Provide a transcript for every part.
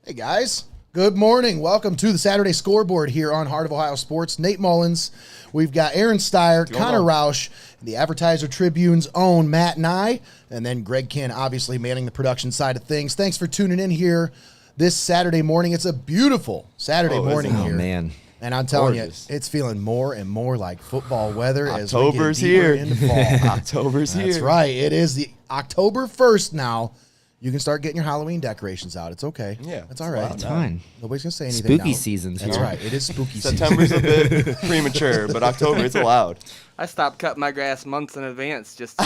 Hey guys, good morning. Welcome to the Saturday Scoreboard here on Heart of Ohio Sports. Nate Mullins, we've got Aaron Steyer, Connor Roush, the Advertiser Tribune's own Matt Nye, and then Greg Kinn, obviously manning the production side of things. Thanks for tuning in here this Saturday morning. It's a beautiful Saturday morning here. Oh, man. And I'm telling you, it's feeling more and more like football weather as we October's get deeper here. into fall. October's here. That's right. It is the October 1st now. You can start getting your Halloween decorations out. It's okay. Yeah, it's all right. It's fine. Nobody's going to say anything Spooky now. season's That's here. right. It is spooky season. September's a bit premature, but October, it's allowed. I stopped cutting my grass months in advance just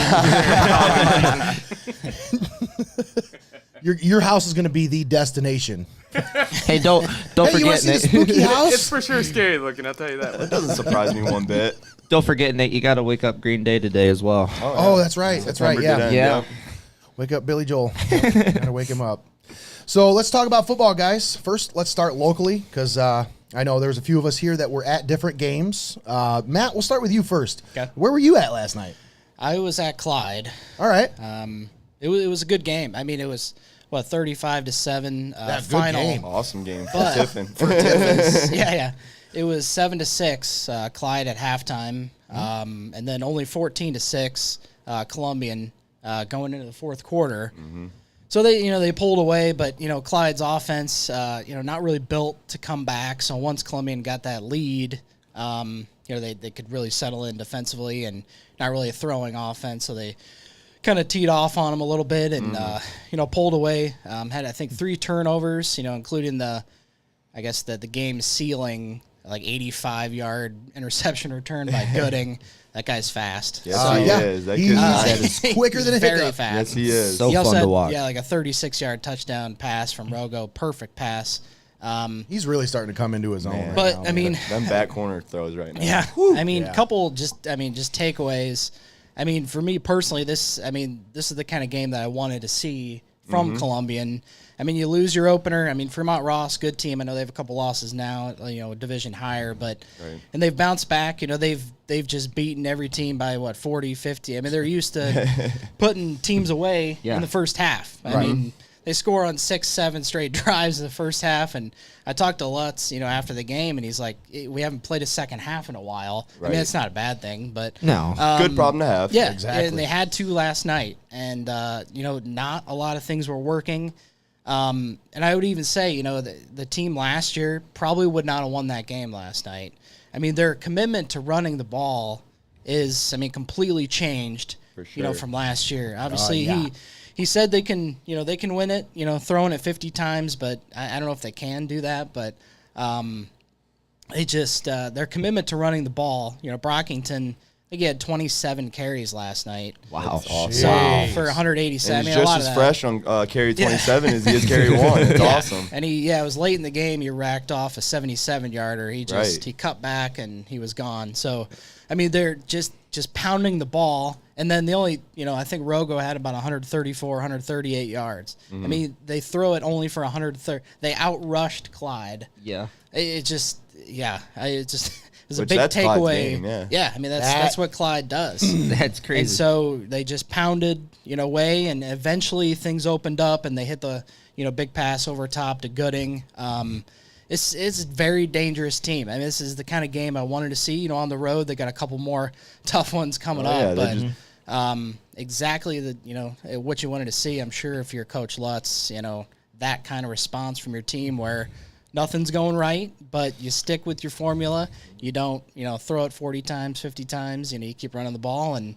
Your house is going to be the destination. Hey, don't Hey, forget, you want to see the Nate. spooky house? It's for sure scary looking, I'll tell you that. That doesn't surprise me one bit. Don't forget, Nate. You got to wake up Green Day today as well. Oh, that's right. That's right. September Yeah. did end, Yeah. Wake up Billy Joel. Gotta wake him up. So let's talk about football, guys. First, let's start locally because I know there's a few of us here that were at different games. Matt, we'll start with you first. Okay. Where were you at last night? I was at Clyde. All right. It was a good game. I mean, it was 35-7 That's good final. game. Awesome game for But- Tiffin. Yeah. It was 7-6 Clyde at halftime, and then only 14-6 Columbian going into the fourth quarter. So they pulled away, but Clyde's offense not really built to come back. So once Columbian got that lead, they could really settle in defensively and not really a throwing offense. So they kind of teed off on them a little bit and pulled away. Had I think 3 turnovers, including the game sealing 85-yard interception return by Gooding. That guy's fast. Yes, So, he yeah. is. That He's kid- quicker than a very hiccup. fast. Yes, he is. So He also fun to had, watch. Yeah, like a 36-yard touchdown pass from Rogo. Perfect pass. He's really starting to come into his own Man. right But, now, I man. mean, Them back corner throws right now. yeah. Yeah. Couple just takeaways. I mean, for me personally, this is the kind of game that I wanted to see from Columbian. I mean, you lose your opener. I mean, Fremont Ross, good team. I know they have a couple losses now, a division higher, but and they've bounced back. They've just beaten every team by 40, 50. I mean, they're used to putting teams away in the first half. I mean, they score on 6-7 straight drives in the first half, and I talked to Lutz, after the game, and he's like, we haven't played a second half in a while. I mean, it's not a bad thing, but No. Good problem to have. yeah, Exactly. and they had 2 last night, and not a lot of things were working. And I would even say, the team last year probably would not have won that game last night. I mean, their commitment to running the ball is, completely changed, For sure. from last year. Obviously, yeah. he said they can win it, throwing it 50 times, but I don't know if they can do that. But they just their commitment to running the ball. Brockington, I think he had 27 carries last night. Wow. Awesome. So Wow. for 187, And he's a just lot as of that. fresh on carry 27 as he is carry 1. It's awesome. And it was late in the game. He racked off a 77-yarder. He cut back and he was gone. So, I mean, they're just pounding the ball. And then the only, I think Rogo had about 134, 138 yards. I mean, they throw it only for 130. They outrushed Clyde. Yeah. It was a Which big that's Clyde's takeaway. game, yeah. I mean, that's what Clyde does. That's crazy. And so they just pounded, away, and eventually things opened up, and they hit the, big pass over top to Gooding. It's a very dangerous team. I mean, this is the kind of game I wanted to see. On the road, they got a couple more tough ones coming up, but exactly what you wanted to see. I'm sure if you're Coach Lutz, that kind of response from your team where nothing's going right, but you stick with your formula. You don't, throw it 40 times, 50 times. You keep running the ball, and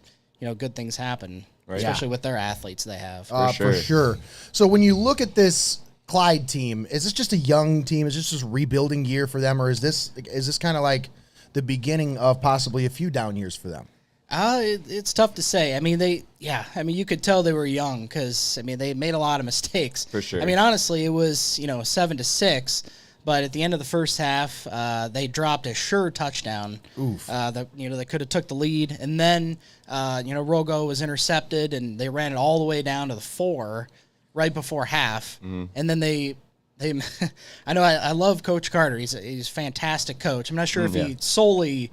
good things happen, especially with their athletes they have. For sure. So when you look at this Clyde team, is this just a young team? Is this just a rebuilding year for them, or is this kind of like the beginning of possibly a few down years for them? It's tough to say. I mean, you could tell they were young because, they made a lot of mistakes. For sure. I mean, honestly, it was, 7-6, but at the end of the first half, they dropped a sure touchdown. Oof. They could have took the lead, and then, Rogo was intercepted, and they ran it all the way down to the 4 right before half, and then they I know I love Coach Carter. He's a fantastic coach. I'm not sure if he solely,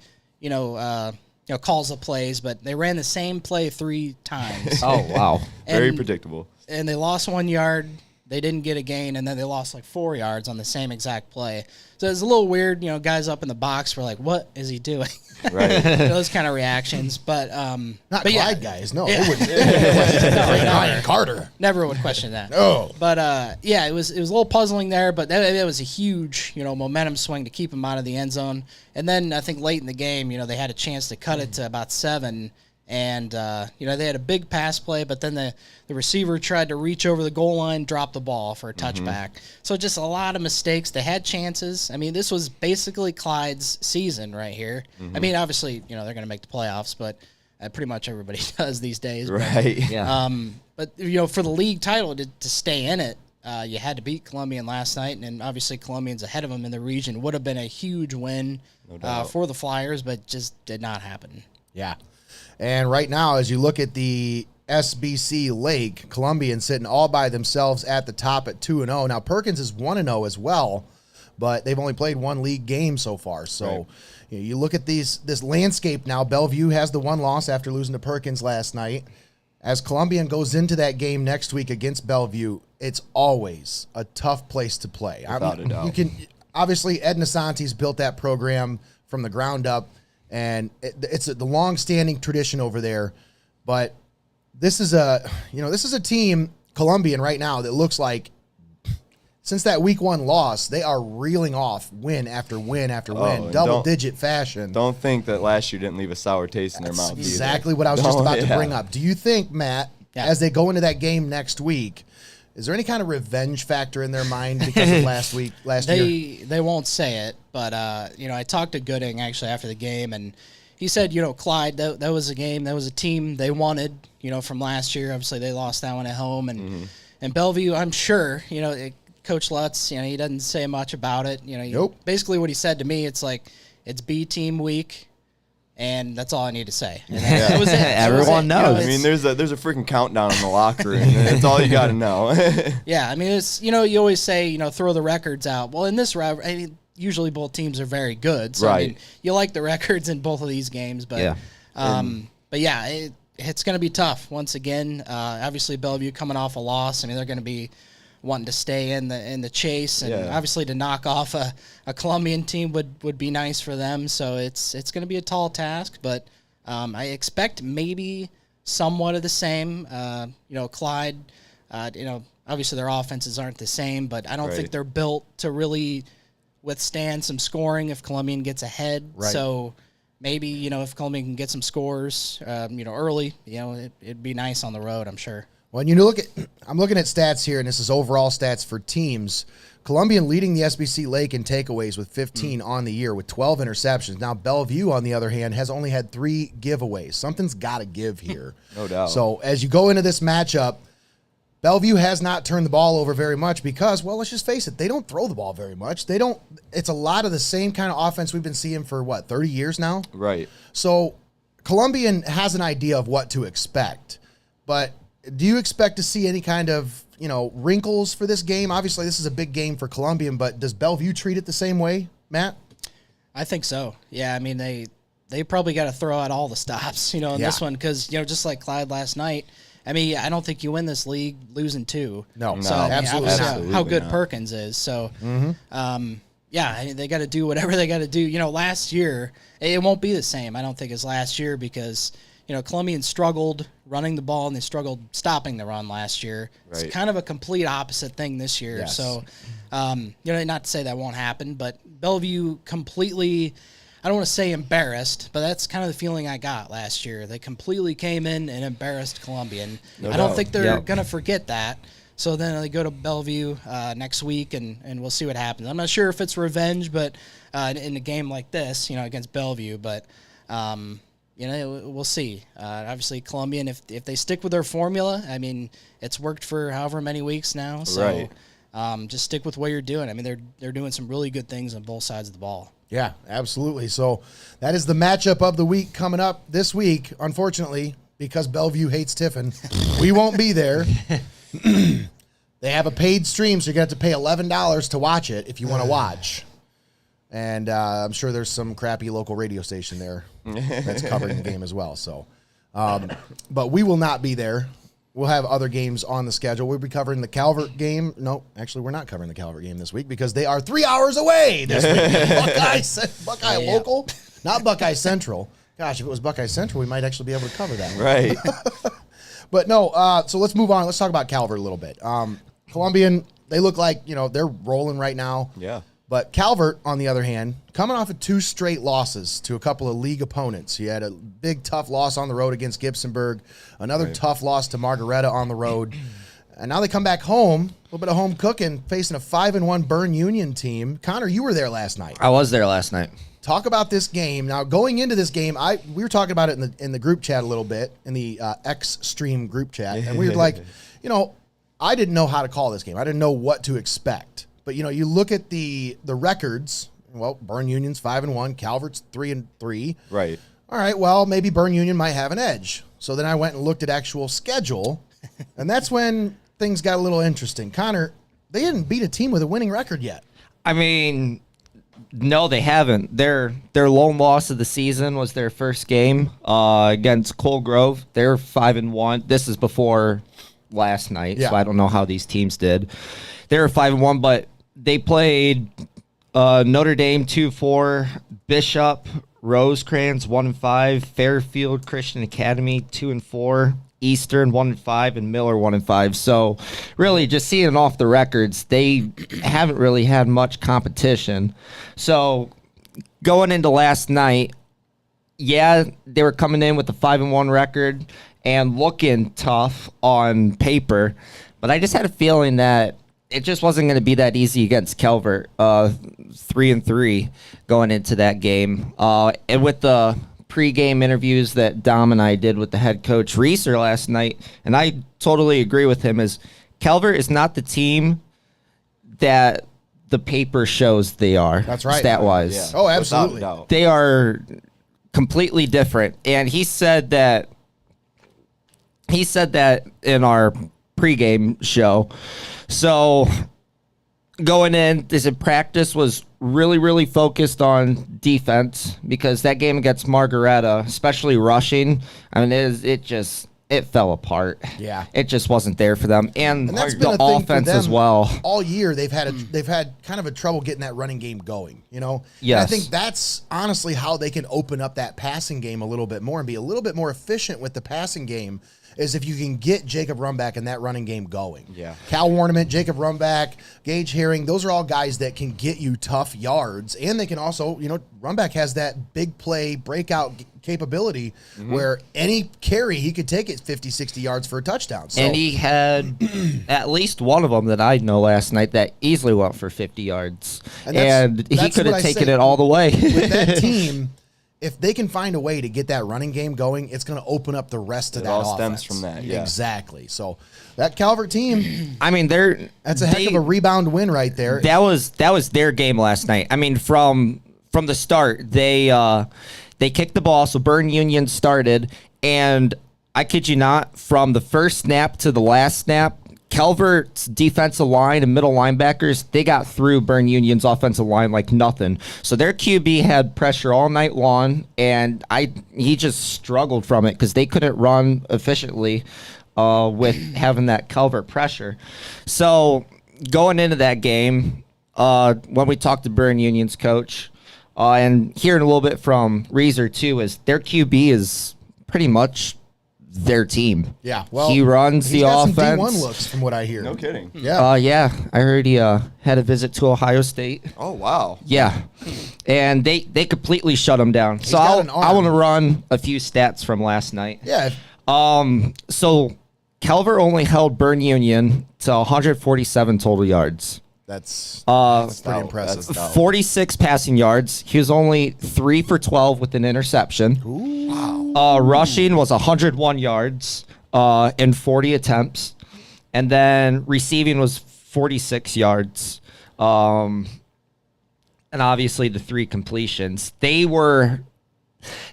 calls the plays, but they ran the same play 3 times. Oh, wow. Very predictable. And they lost 1 yard. they didn't get a gain, and then they lost like 4 yards on the same exact play. So it's a little weird. Guys up in the box were like, "What is he doing?" Right. Those kind of reactions, but Not but Clyde guys. No, Yeah. they wouldn't. Ryan Carter. never would question that. No. But yeah, it was a little puzzling there, but that was a huge momentum swing to keep him out of the end zone. And then I think late in the game, they had a chance to cut it to about 7. And, they had a big pass play, but then the receiver tried to reach over the goal line, drop the ball for a touchback. So just a lot of mistakes. They had chances. I mean, this was basically Clyde's season right here. I mean, obviously, they're going to make the playoffs, but pretty much everybody does these days. Right. Yeah. But for the league title to stay in it, you had to beat Columbian last night, and obviously Columbian's ahead of them in the region. Would have been a huge win for the Flyers, but just did not happen. Yeah. And right now, as you look at the SBC Lake, Columbian sitting all by themselves at the top at 2-0. Now, Perkins is 1-0 as well, but they've only played one league game so far. So you look at this landscape now. Bellevue has the one loss after losing to Perkins last night. As Columbian goes into that game next week against Bellevue, it's always a tough place to play. Without a doubt. You can obviously Ed Nasanti's built that program from the ground up. And it's the long-standing tradition over there, but this is a team, Columbian right now, that looks like since that week 1 loss, they are reeling off win after win after win, double-digit fashion. Don't think that last year didn't leave a sour taste in their mouth. Exactly what I was just about to bring up. Do you think, Matt, as they go into that game next week, is there any kind of revenge factor in their mind because of last year? They won't say it, but I talked to Gooding actually after the game, and he said, Clyde, that was a game, that was a team they wanted, from last year. Obviously, they lost that one at home, and Bellevue, I'm sure, Coach Lutz, he doesn't say much about it. Nope. Basically, what he said to me, it's like it's B team week. And that's all I need to say. And that was it. Everyone knows. I mean, there's a freaking countdown in the locker room. That's all you got to know. Yeah, I mean, it's you always say throw the records out. Well, in this round, I mean, usually both teams are very good. So I mean, you like the records in both of these games, but it's going to be tough once again. Obviously, Bellevue coming off a loss. I mean, they're going to be wanting to stay in the chase, and obviously to knock off a Columbian team would be nice for them. So it's going to be a tall task, but I expect maybe somewhat of the same. Clyde, obviously their offenses aren't the same, but I don't think they're built to really withstand some scoring if Columbian gets ahead. Right. So maybe, if Columbian can get some scores, early, it'd be nice on the road, I'm sure. When I'm looking at stats here, and this is overall stats for teams. Columbian leading the SBC Lake in takeaways with 15 on the year with 12 interceptions. Now, Bellevue, on the other hand, has only had 3 giveaways. Something's got to give here. No doubt. So as you go into this matchup, Bellevue has not turned the ball over very much because, well, let's just face it, they don't throw the ball very much. It's a lot of the same kind of offense we've been seeing for, 30 years now? Right. So Columbian has an idea of what to expect, but do you expect to see any kind of, wrinkles for this game? Obviously, this is a big game for Columbian, but does Bellevue treat it the same way, Matt? I think so. Yeah, I mean, they probably got to throw out all the stops, in this one because, just like Clyde last night, I mean, I don't think you win this league losing 2. No, so, I mean, absolutely obviously not. how good Perkins is. So, they got to do whatever they got to do. Last year, it won't be the same, I don't think, as last year because – Columbian struggled running the ball and they struggled stopping the run last year. Right. It's kind of a complete opposite thing this year. Yes. So, not to say that won't happen, but Bellevue completely, I don't want to say embarrassed, but that's kind of the feeling I got last year. They completely came in and embarrassed Columbian. I don't think they're going to forget that. So then they go to Bellevue next week, and we'll see what happens. I'm not sure if it's revenge, but in a game like this, against Bellevue, but we'll see. Obviously, Columbian, if they stick with their formula, I mean, it's worked for however many weeks now. So just stick with what you're doing. I mean, they're doing some really good things on both sides of the ball. Yeah, absolutely. So that is the matchup of the week coming up this week. Unfortunately, because Bellevue hates Tiffin, we won't be there. They have a paid stream, so you're going to have to pay $11 to watch it if you want to watch. And I'm sure there's some crappy local radio station there that's covering the game as well. So, but we will not be there. we'll have other games on the schedule. We'll be covering the Calvert game. No, actually, we're not covering the Calvert game this week because they are 3 hours away this week. Buckeye local, not Buckeye Central. Gosh, if it was Buckeye Central, we might actually be able to cover that one. Right. But no, so let's move on. Let's talk about Calvert a little bit. Columbian, they look like, they're rolling right now. Yeah. But Calvert, on the other hand, coming off of 2 straight losses to a couple of league opponents. He had a big, tough loss on the road against Gibsonburg, another tough loss to Margaretta on the road. And now they come back home, a little bit of home cooking, facing a 5-1 Bern Union team. Connor, you were there last night. I was there last night. Talk about this game. Now, going into this game, we were talking about it in the group chat a little bit, in the X-Stream group chat. And we were like, I didn't know how to call this game. I didn't know what to expect. But, you look at the records. Well, Bern Union's 5-1. Calvert's 3-3. Right. All right, well, maybe Bern Union might have an edge. So then I went and looked at actual schedule, and that's when things got a little interesting. Connor, they didn't beat a team with a winning record yet. I mean, no, they haven't. Their lone loss of the season was their first game against Coal Grove. They're 5-1. This is before last night, so I don't know how these teams did. They were 5-1, but they played Notre Dame 2-4, Bishop, Rosecrans 1-5, Fairfield Christian Academy 2-4, Eastern 1-5, and Miller 1-5. So really, just seeing off the records, they haven't really had much competition. So going into last night, they were coming in with a 5-1 record and looking tough on paper, but I just had a feeling that it just wasn't going to be that easy against Calvert. 3-3 going into that game, and with the pregame interviews that Dom and I did with the head coach Reeser last night, and I totally agree with him, is Calvert is not the team that the paper shows they are. That's right. Stat-wise. Yeah. Oh, absolutely. Without a doubt. They are completely different. And he said that in our pregame show. So going in, this practice was really, really focused on defense because that game against Margaretta, especially rushing, I mean, it fell apart. Yeah, it just wasn't there for them, and that's the been a thing offense for them as well. All year they've had kind of a trouble getting that running game going. Yes. And I think that's honestly how they can open up that passing game a little bit more and be a little bit more efficient with the passing game. Is if you can get Jacob Rumback and that running game going. Yeah. Cal Warnament, Jacob Rumback, Gage Herring, those are all guys that can get you tough yards. And they can also, Rumback has that big play breakout capability where any carry he could take it 50, 60 yards for a touchdown. So, and he had at least one of them that I know last night that easily went for 50 yards. And he could have taken it all the way. With that team, if they can find a way to get that running game going, it's going to open up the rest of that offense. It all stems from that, yeah. Exactly. So that Calvert team, I mean, that's a heck of a rebound win right there. That was their game last night. I mean, from the start, they kicked the ball, so Bern Union started, and I kid you not, from the first snap to the last snap, Calvert's defensive line and middle linebackers, they got through Bern Union's offensive line like nothing. So their QB had pressure all night long, and he just struggled from it because they couldn't run efficiently with having that Calvert pressure. So going into that game, when we talked to Bern Union's coach, and hearing a little bit from Reeser too, is their QB is pretty much their team. Yeah, well, he runs the offense. Some D1 looks from what I hear. No kidding. Yeah, I heard he had a visit to Ohio State. Oh wow. Yeah, and they completely shut him down. So I want to run a few stats from last night. Yeah. So Calvert only held Bern Union to 147 total yards. That's That's pretty impressive. 46 passing yards. He was only 3 for 12 with an interception. Ooh. Wow. Rushing was 101 yards in 40 attempts. And then receiving was 46 yards. And obviously the 3 completions.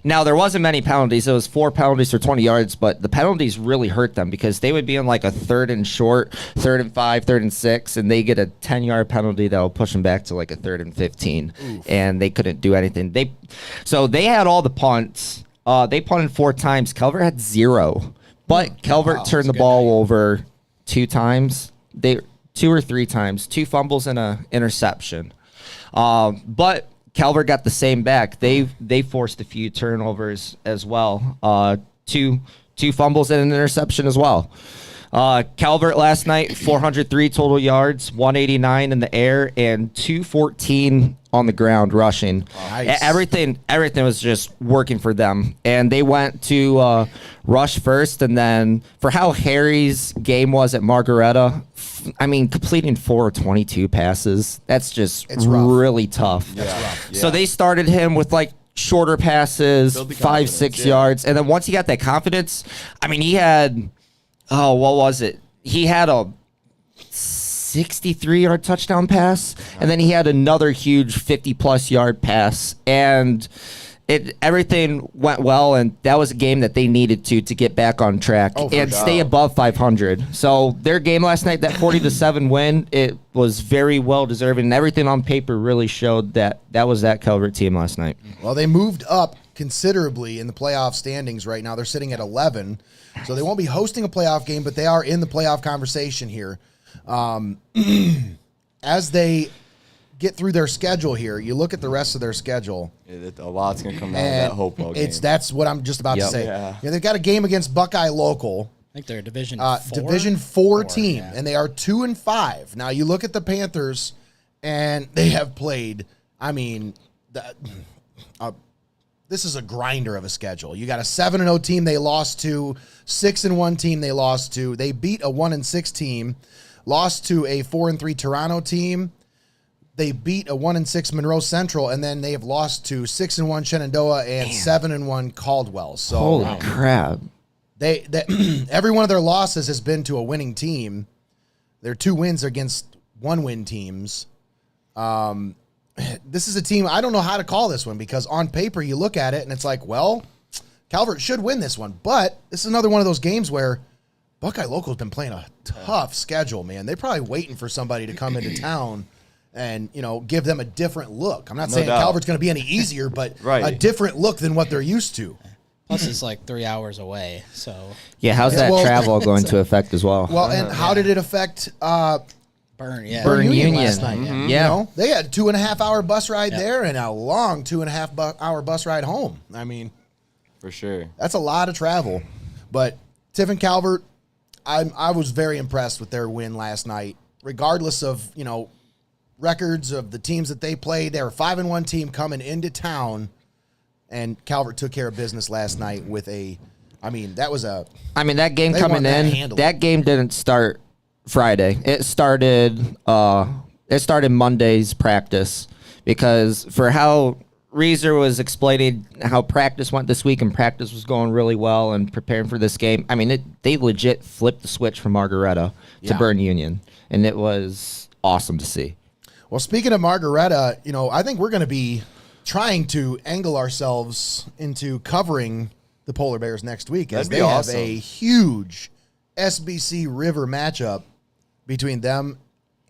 Now, there wasn't many penalties. It was 4 penalties for 20 yards, but the penalties really hurt them because they would be in like a 3rd and short, 3rd and 5, 3rd and 6, and they get a 10-yard penalty that will push them back to like a 3rd and 15, and they couldn't do anything. So they had all the punts. They punted 4 times. Calvert had 0. But Calvert turned the ball over 2 times. 2 or 3 times, 2 fumbles and a interception. But Calvert got the same back. They forced a few turnovers as well. Two fumbles and an interception as well. Calvert last night, 403 total yards, 189 in the air, and 214 on the ground rushing. Nice. Everything was just working for them. And they went to rush first, and then for how Harry's game was at Margaretta, I mean, completing 4 of 22 passes, that's just really tough. Yeah. So they started him with like shorter passes, Build the 5-6 confidence, yards. And then once he got that confidence, I mean, he had... Oh, what was it? He had a 63-yard touchdown pass, and then he had another huge 50-plus yard pass, and everything went well, and that was a game that they needed to get back on track and stay above 500. So their game last night, that 40-7 win, it was very well deserved, and everything on paper really showed that was that Calvert team last night. Well, they moved up considerably in the playoff standings right now. They're sitting at 11, so they won't be hosting a playoff game, but they are in the playoff conversation here. As they get through their schedule here, you look at the rest of their schedule. A lot's going to come down to that Hopewell game. That's what I'm just about to say. Yeah. They've got a game against Buckeye Local. I think they're a Division Division 4 team, yeah. and they are 2-5. Now you look at the Panthers, and they have played. I mean, this is a grinder of a schedule. You got a 7-0 team they lost to, 6-1 team they lost to. They beat a 1-6 team, lost to a 4-3 Toronto team. They beat a 1-6 Monroe Central, and then they have lost to 6-1 Shenandoah and 7-1 Caldwell. So Holy crap. They every one of their losses has been to a winning team. Their 2 wins are against 1-win teams. This is a team, I don't know how to call this one, because on paper you look at it and it's like, well, Calvert should win this one. But this is another one of those games where Buckeye Local's been playing a tough schedule, man. They're probably waiting for somebody to come into town and, give them a different look. I'm not saying doubt. Calvert's going to be any easier, but a different look than what they're used to. Plus, it's like 3 hours away. So Yeah, how's that travel going to affect as well? Well, and how did it affect Burn Union last night? Mm-hmm. Yeah. They had a 2.5-hour bus ride there and a long 2.5-hour bus ride home. I mean, For sure. that's a lot of travel. But Tiffin Calvert, I was very impressed with their win last night. Regardless of, records of the teams that they played, they were a 5-1 team coming into town, and Calvert took care of business last night with that game they coming want that in, handled. that game didn't start Friday. It started Monday's practice, because for how Reeser was explaining how practice went this week, and practice was going really well and preparing for this game. I mean, they legit flipped the switch from Margaretta to Burn Union, and it was awesome to see. Well, speaking of Margaretta, I think we're going to be trying to angle ourselves into covering the Polar Bears next week, as That'd be they awesome. have a huge SBC River matchup between them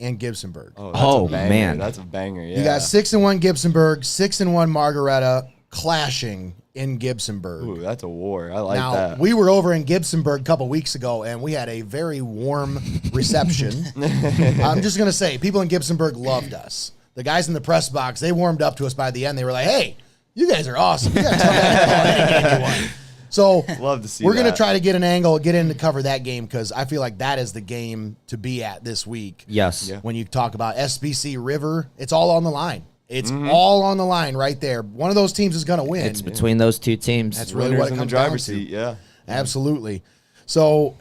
and Gibsonburg. That's Oh, a banger. man. That's a banger, yeah. You got 6-1 Gibsonburg, 6-1 Margaretta clashing in Gibsonburg. Ooh, that's a war. I like Now, that. we were over in Gibsonburg a couple weeks ago, and we had a very warm reception. I'm just going to say, people in Gibsonburg loved us. The guys in the press box, they warmed up to us by the end. They were like, hey, you guys are awesome. You got to tell that any game you want. So Love to see we're going to that. try to get an angle, get in to cover that game, because I feel like that is the game to be at this week. Yes. When you talk about SBC River, it's all on the line. It's all on the line right there. One of those teams is going to win. It's between those 2 teams. That's really Winners what it in the comes down driver's to. seat, yeah. Absolutely. So,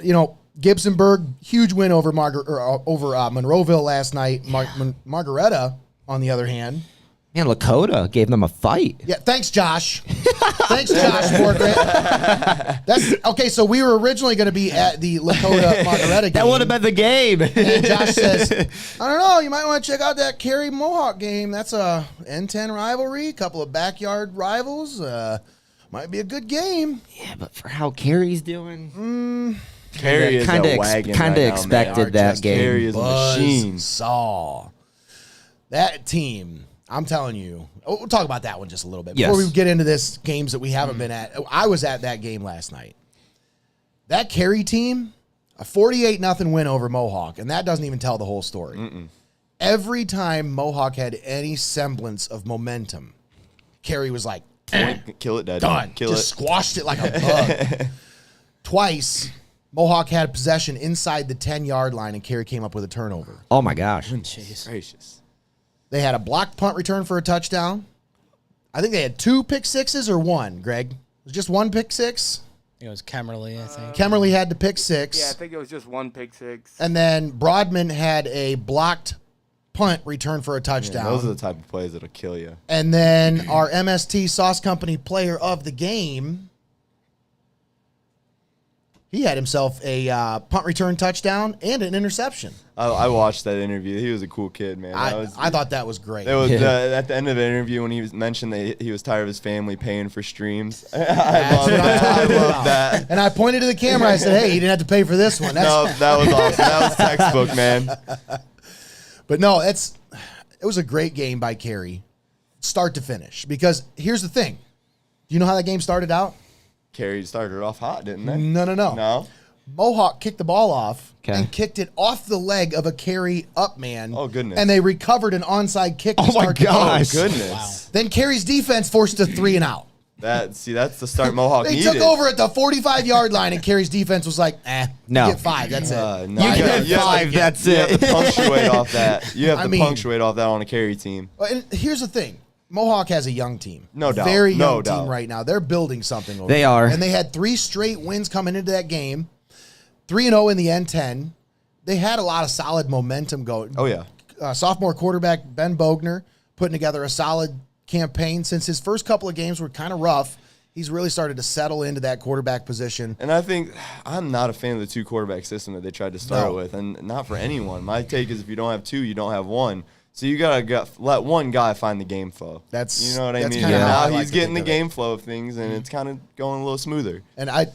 Gibsonburg, huge win over Monroeville last night. Margaretta, on the other hand. Man, Lakota gave them a fight. Yeah, thanks, Josh. Thanks, Josh Morgan. Okay, so we were originally going to be at the Lakota Margaretta game. That would have been the game. And Josh says, I don't know, you might want to check out that Cary Mohawk game. That's a N10 rivalry, a couple of backyard rivals. Might be a good game. Yeah, but for how Cary's doing, Cary is kinda a wagon kinda right now, expected man. that game. Cary is a machine. Saw that team. I'm telling you. We'll talk about that one just a little bit Yes. before we get into this games that we haven't been at. I was at that game last night. That Carey team, a 48-0 win over Mohawk, and that doesn't even tell the whole story. Every time Mohawk had any semblance of momentum, Carey was like, Kill it, Dad. done. Kill Just it. squashed it like a bug. Twice, Mohawk had possession inside the 10-yard line, and Carey came up with a turnover. Oh my gosh. Jeez. Gracious. They had a blocked punt return for a touchdown. I think they had 2 pick sixes or 1, Greg. It was just 1 pick six. It was Kemmerly, I think. Kemmerly had the pick six. Yeah, I think it was just 1 pick six. And then Broadman had a blocked punt return for a touchdown. Those are the type of plays that'll kill you. And then our MST Sauce Company player of the game, he had himself a punt return touchdown and an interception. I watched that interview. He was a cool kid, man. I thought that was great. It was at the end of the interview when he mentioned that he was tired of his family paying for streams. I love that. And I pointed to the camera. I said, hey, he didn't have to pay for this one. No, that was awesome. That was textbook, man. But no, it was a great game by Carey, start to finish. Because here's the thing. Do you know how that game started out? Carey started off hot, didn't they? No. No? Mohawk kicked the ball off Okay. and kicked it off the leg of a Carey up man. Oh, goodness. And they recovered an onside kick to Oh, my start the game. gosh. Goodness. Then Carey's defense forced a 3 and out. That's the start Mohawk They needed. took over at the 45-yard line, and Carey's defense was like, No. you get 5. That's it. No, You gotta- get have to 5, that's You have it. to punctuate off that. You have I to mean- punctuate off that on a Carey team. And here's the thing. Mohawk has a young team. No doubt. Very young No team doubt. right now. They're building something over They there. are. And they had 3 straight wins coming into that game. 3-0 in the N10. They had a lot of solid momentum going. Oh, yeah. Sophomore quarterback Ben Bogner putting together a solid campaign. Since his first couple of games were kind of rough, he's really started to settle into that quarterback position. And I think I'm not a fan of the 2 quarterback system that they tried to start No. with, and not for anyone. My take is if you don't have 2, you don't have 1. So you gotta let one guy find the game flow. That's- you know what I that's mean. kinda And how I now like he's to getting the think of it. game flow of things, and it's kind of going a little smoother. And I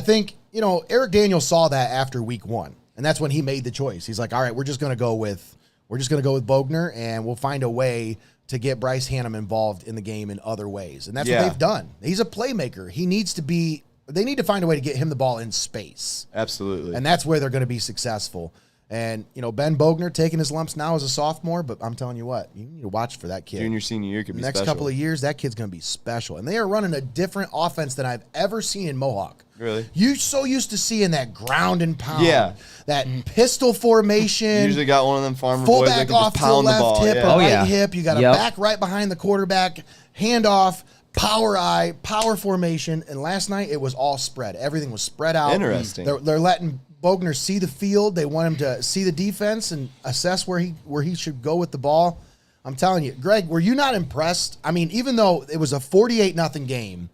think, Eric Daniels saw that after week 1. And that's when he made the choice. He's like, all right, we're just going to go with Bogner, and we'll find a way to get Bryce Hannum involved in the game in other ways. And that's what Yeah. they've done. He's a playmaker. They need to find a way to get him the ball in space. Absolutely. And that's where they're going to be successful. And, Ben Bogner taking his lumps now as a sophomore, but I'm telling you what, you need to watch for that kid. Junior, senior year could be Next special. couple of years, that kid's going to be special. And they are running a different offense than I've ever seen in Mohawk. Really? You're so used to seeing that ground and pound. Yeah. That pistol formation. Usually got one of them farmer boys that Fullback can off just to the pound the left ball. hip Yeah. or Oh, right yeah. hip. You got a Yep. back right behind the quarterback, handoff, power eye, power formation. And last night it was all spread. Everything was spread out. Interesting. They're letting Bogner see the field. They want him to see the defense and assess where he should go with the ball. I'm telling you, Greg, were you not impressed? I mean, even though it was a 48-0 game,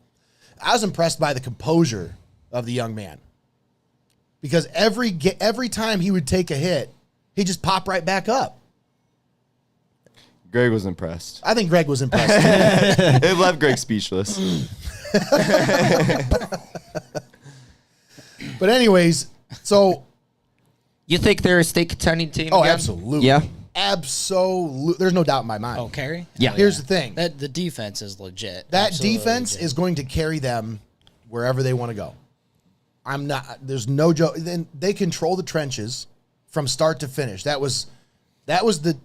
I was impressed by the composure of the young man. Because every time he would take a hit, he'd just pop right back up. Greg was impressed. I think Greg was impressed. It left Greg speechless. But anyways, so You think they're a state contending team? oh, again? absolutely, Yeah. absolutely. There's no doubt in my mind. Oh, Carey? Yeah. Here's the thing: That the defense is legit. that Absolutely defense legit. is going to carry them wherever they want to go. I'm not. There's no joke. Then they control the trenches from start to finish. That was the.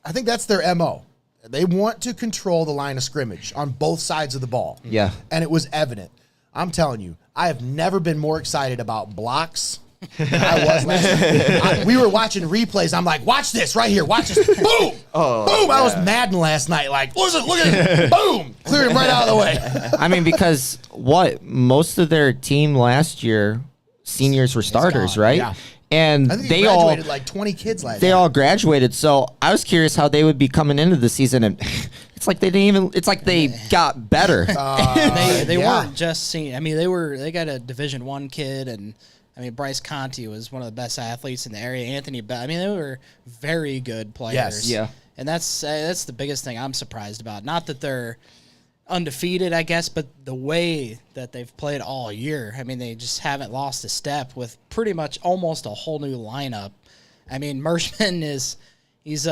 I think that's their MO. They want to control the line of scrimmage on both sides of the ball. Yeah. And it was evident. I'm telling you, I have never been more excited about blocks than I was last night. We were watching replays. I'm like, watch this right here. Watch this. Boom. Boom. I was Madden last night. Like, look at it. Boom. Cleared him right out of the way. I mean, because most of their team last year, seniors were starters, gone, right? yeah. And I think they he all graduated like 20 kids last they year. all graduated. So I was curious how they would be coming into the season, and it's like they didn't even. It's like they got better. They yeah. weren't just seen. I mean, they got a Division I kid, and I mean Bryce Conti was one of the best athletes in the area. Anthony Bell. I mean, they were very good players. Yes. Yeah. And that's the biggest thing I'm surprised about. Not that they're undefeated, I guess, but the way that they've played all year. I mean, they just haven't lost a step with pretty much almost a whole new lineup. I mean, Mershman he's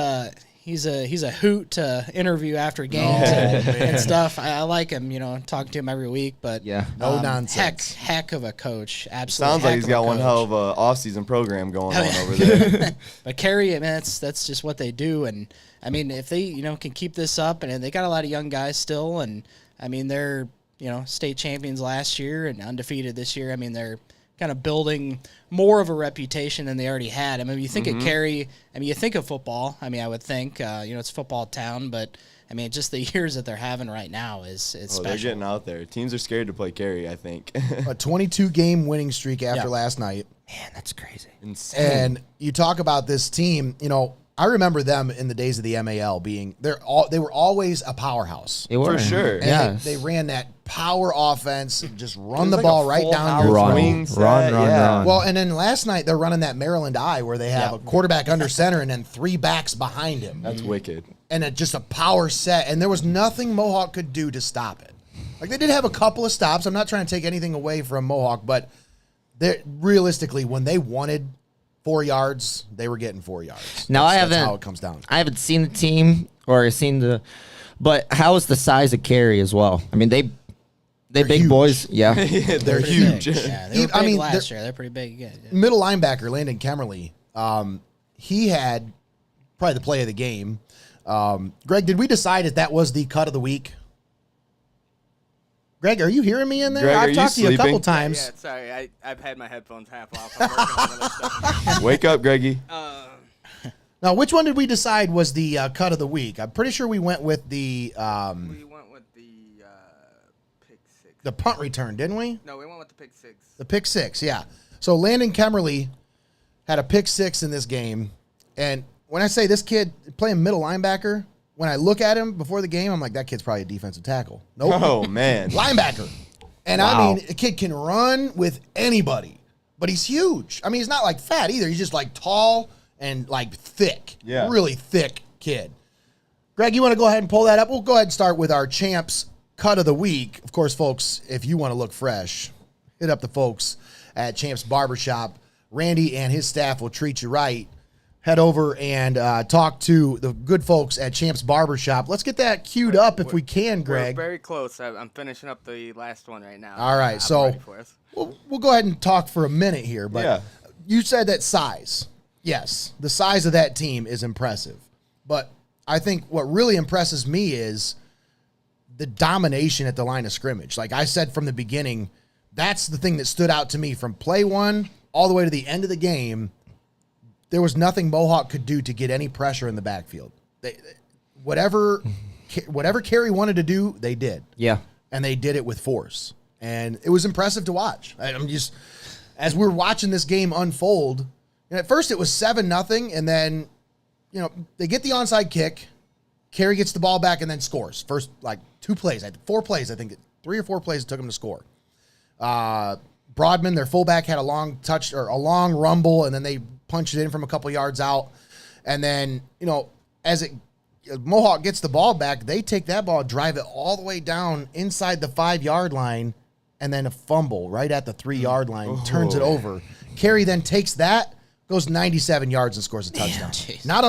he's a hoot to interview after games and stuff. I like him, talking to him every week. But Yeah. No nonsense. Heck of a coach. Absolutely. Sounds like he's got one hell of a off-season program going on over there. But Carey, man, that's just what they do. And I mean, if they can keep this up, and they got a lot of young guys still, and I mean they're state champions last year and undefeated this year. I mean they're kind of building more of a reputation than they already had. I mean, you think of Cary, I mean, you think of football. I mean, I would think, it's a football town, but I mean, just the years that they're having right now is special. They're getting out there. Teams are scared to play Cary, I think. A 22-game winning streak after last night. Man, that's crazy. Insane. And you talk about this team, I remember them in the days of the MAL being they were always a powerhouse. They were. For sure. And Yes. they ran that power offense, just run It the was ball like a right full down house your throat. wing set, yeah. Well, and then last night they're running that Maryland I where they have a quarterback under center and then 3 backs behind him. That's wicked. And just a power set. And there was nothing Mohawk could do to stop it. Like, they did have a couple of stops. I'm not trying to take anything away from Mohawk, but realistically, when they wanted 4 yards, they were getting 4 yards. Now, That's how it comes down. I haven't seen the team or but how is the size of Cary as well? I mean, they big huge. boys. Yeah. They're Pretty huge. big. Yeah, they were big I mean, last year. They're pretty big. Yeah. Middle linebacker Landon Kemmerly, he had probably the play of the game. Greg, did we decide that was the cut of the week? Greg, are you hearing me in there? Greg, are I've you talked to you a couple sleeping? times. Yeah, sorry, I've had my headphones half off. I'm working on other stuff. Wake up, Greggy. Now, which one did we decide was the cut of the week? I'm pretty sure we went with the We went with the pick six. the punt return, didn't we? No, we went with the pick six. The pick six, yeah. So Landon Kemmerly had a pick six in this game. And when I say this kid playing middle linebacker, when I look at him before the game, I'm like, that kid's probably a defensive tackle. Nope. Oh, man. Linebacker. And I Wow. mean, a kid can run with anybody, but he's huge. I mean, he's not like fat either. He's just like tall and like thick. Yeah. Really thick kid. Greg, you want to go ahead and pull that up? We'll go ahead and start with our champs cut of the week. Of course, folks, if you want to look fresh, hit up the folks at Champs Barbershop. Randy and his staff will treat you right. Head over and talk to the good folks at Champs Barbershop. Let's get that queued up if we can, Greg. We're very close. I'm finishing up the last one right now. All right, I'm so ready for us. we'll go ahead and talk for a minute here. But Yeah. you said that size. Yes, the size of that team is impressive. But I think what really impresses me is the domination at the line of scrimmage. Like I said from the beginning, that's the thing that stood out to me from play one all the way to the end of the game. There was nothing Mohawk could do to get any pressure in the backfield. Whatever Cary wanted to do, they did. Yeah. And they did it with force. And it was impressive to watch. I'm just, as we're watching this game unfold, and at first it was 7-0, and then, they get the onside kick. Cary gets the ball back and then scores. First, 4 plays, I think 3 or 4 plays it took them to score. Broadman, their fullback, had a long touch or a long rumble, and then they punched it in from a couple yards out. And then, as Mohawk gets the ball back, they take that ball, drive it all the way down inside the 5-yard line, and then a fumble right at the 3-yard line, turns it over. Cary then takes that, goes 97 yards and scores a touchdown. Not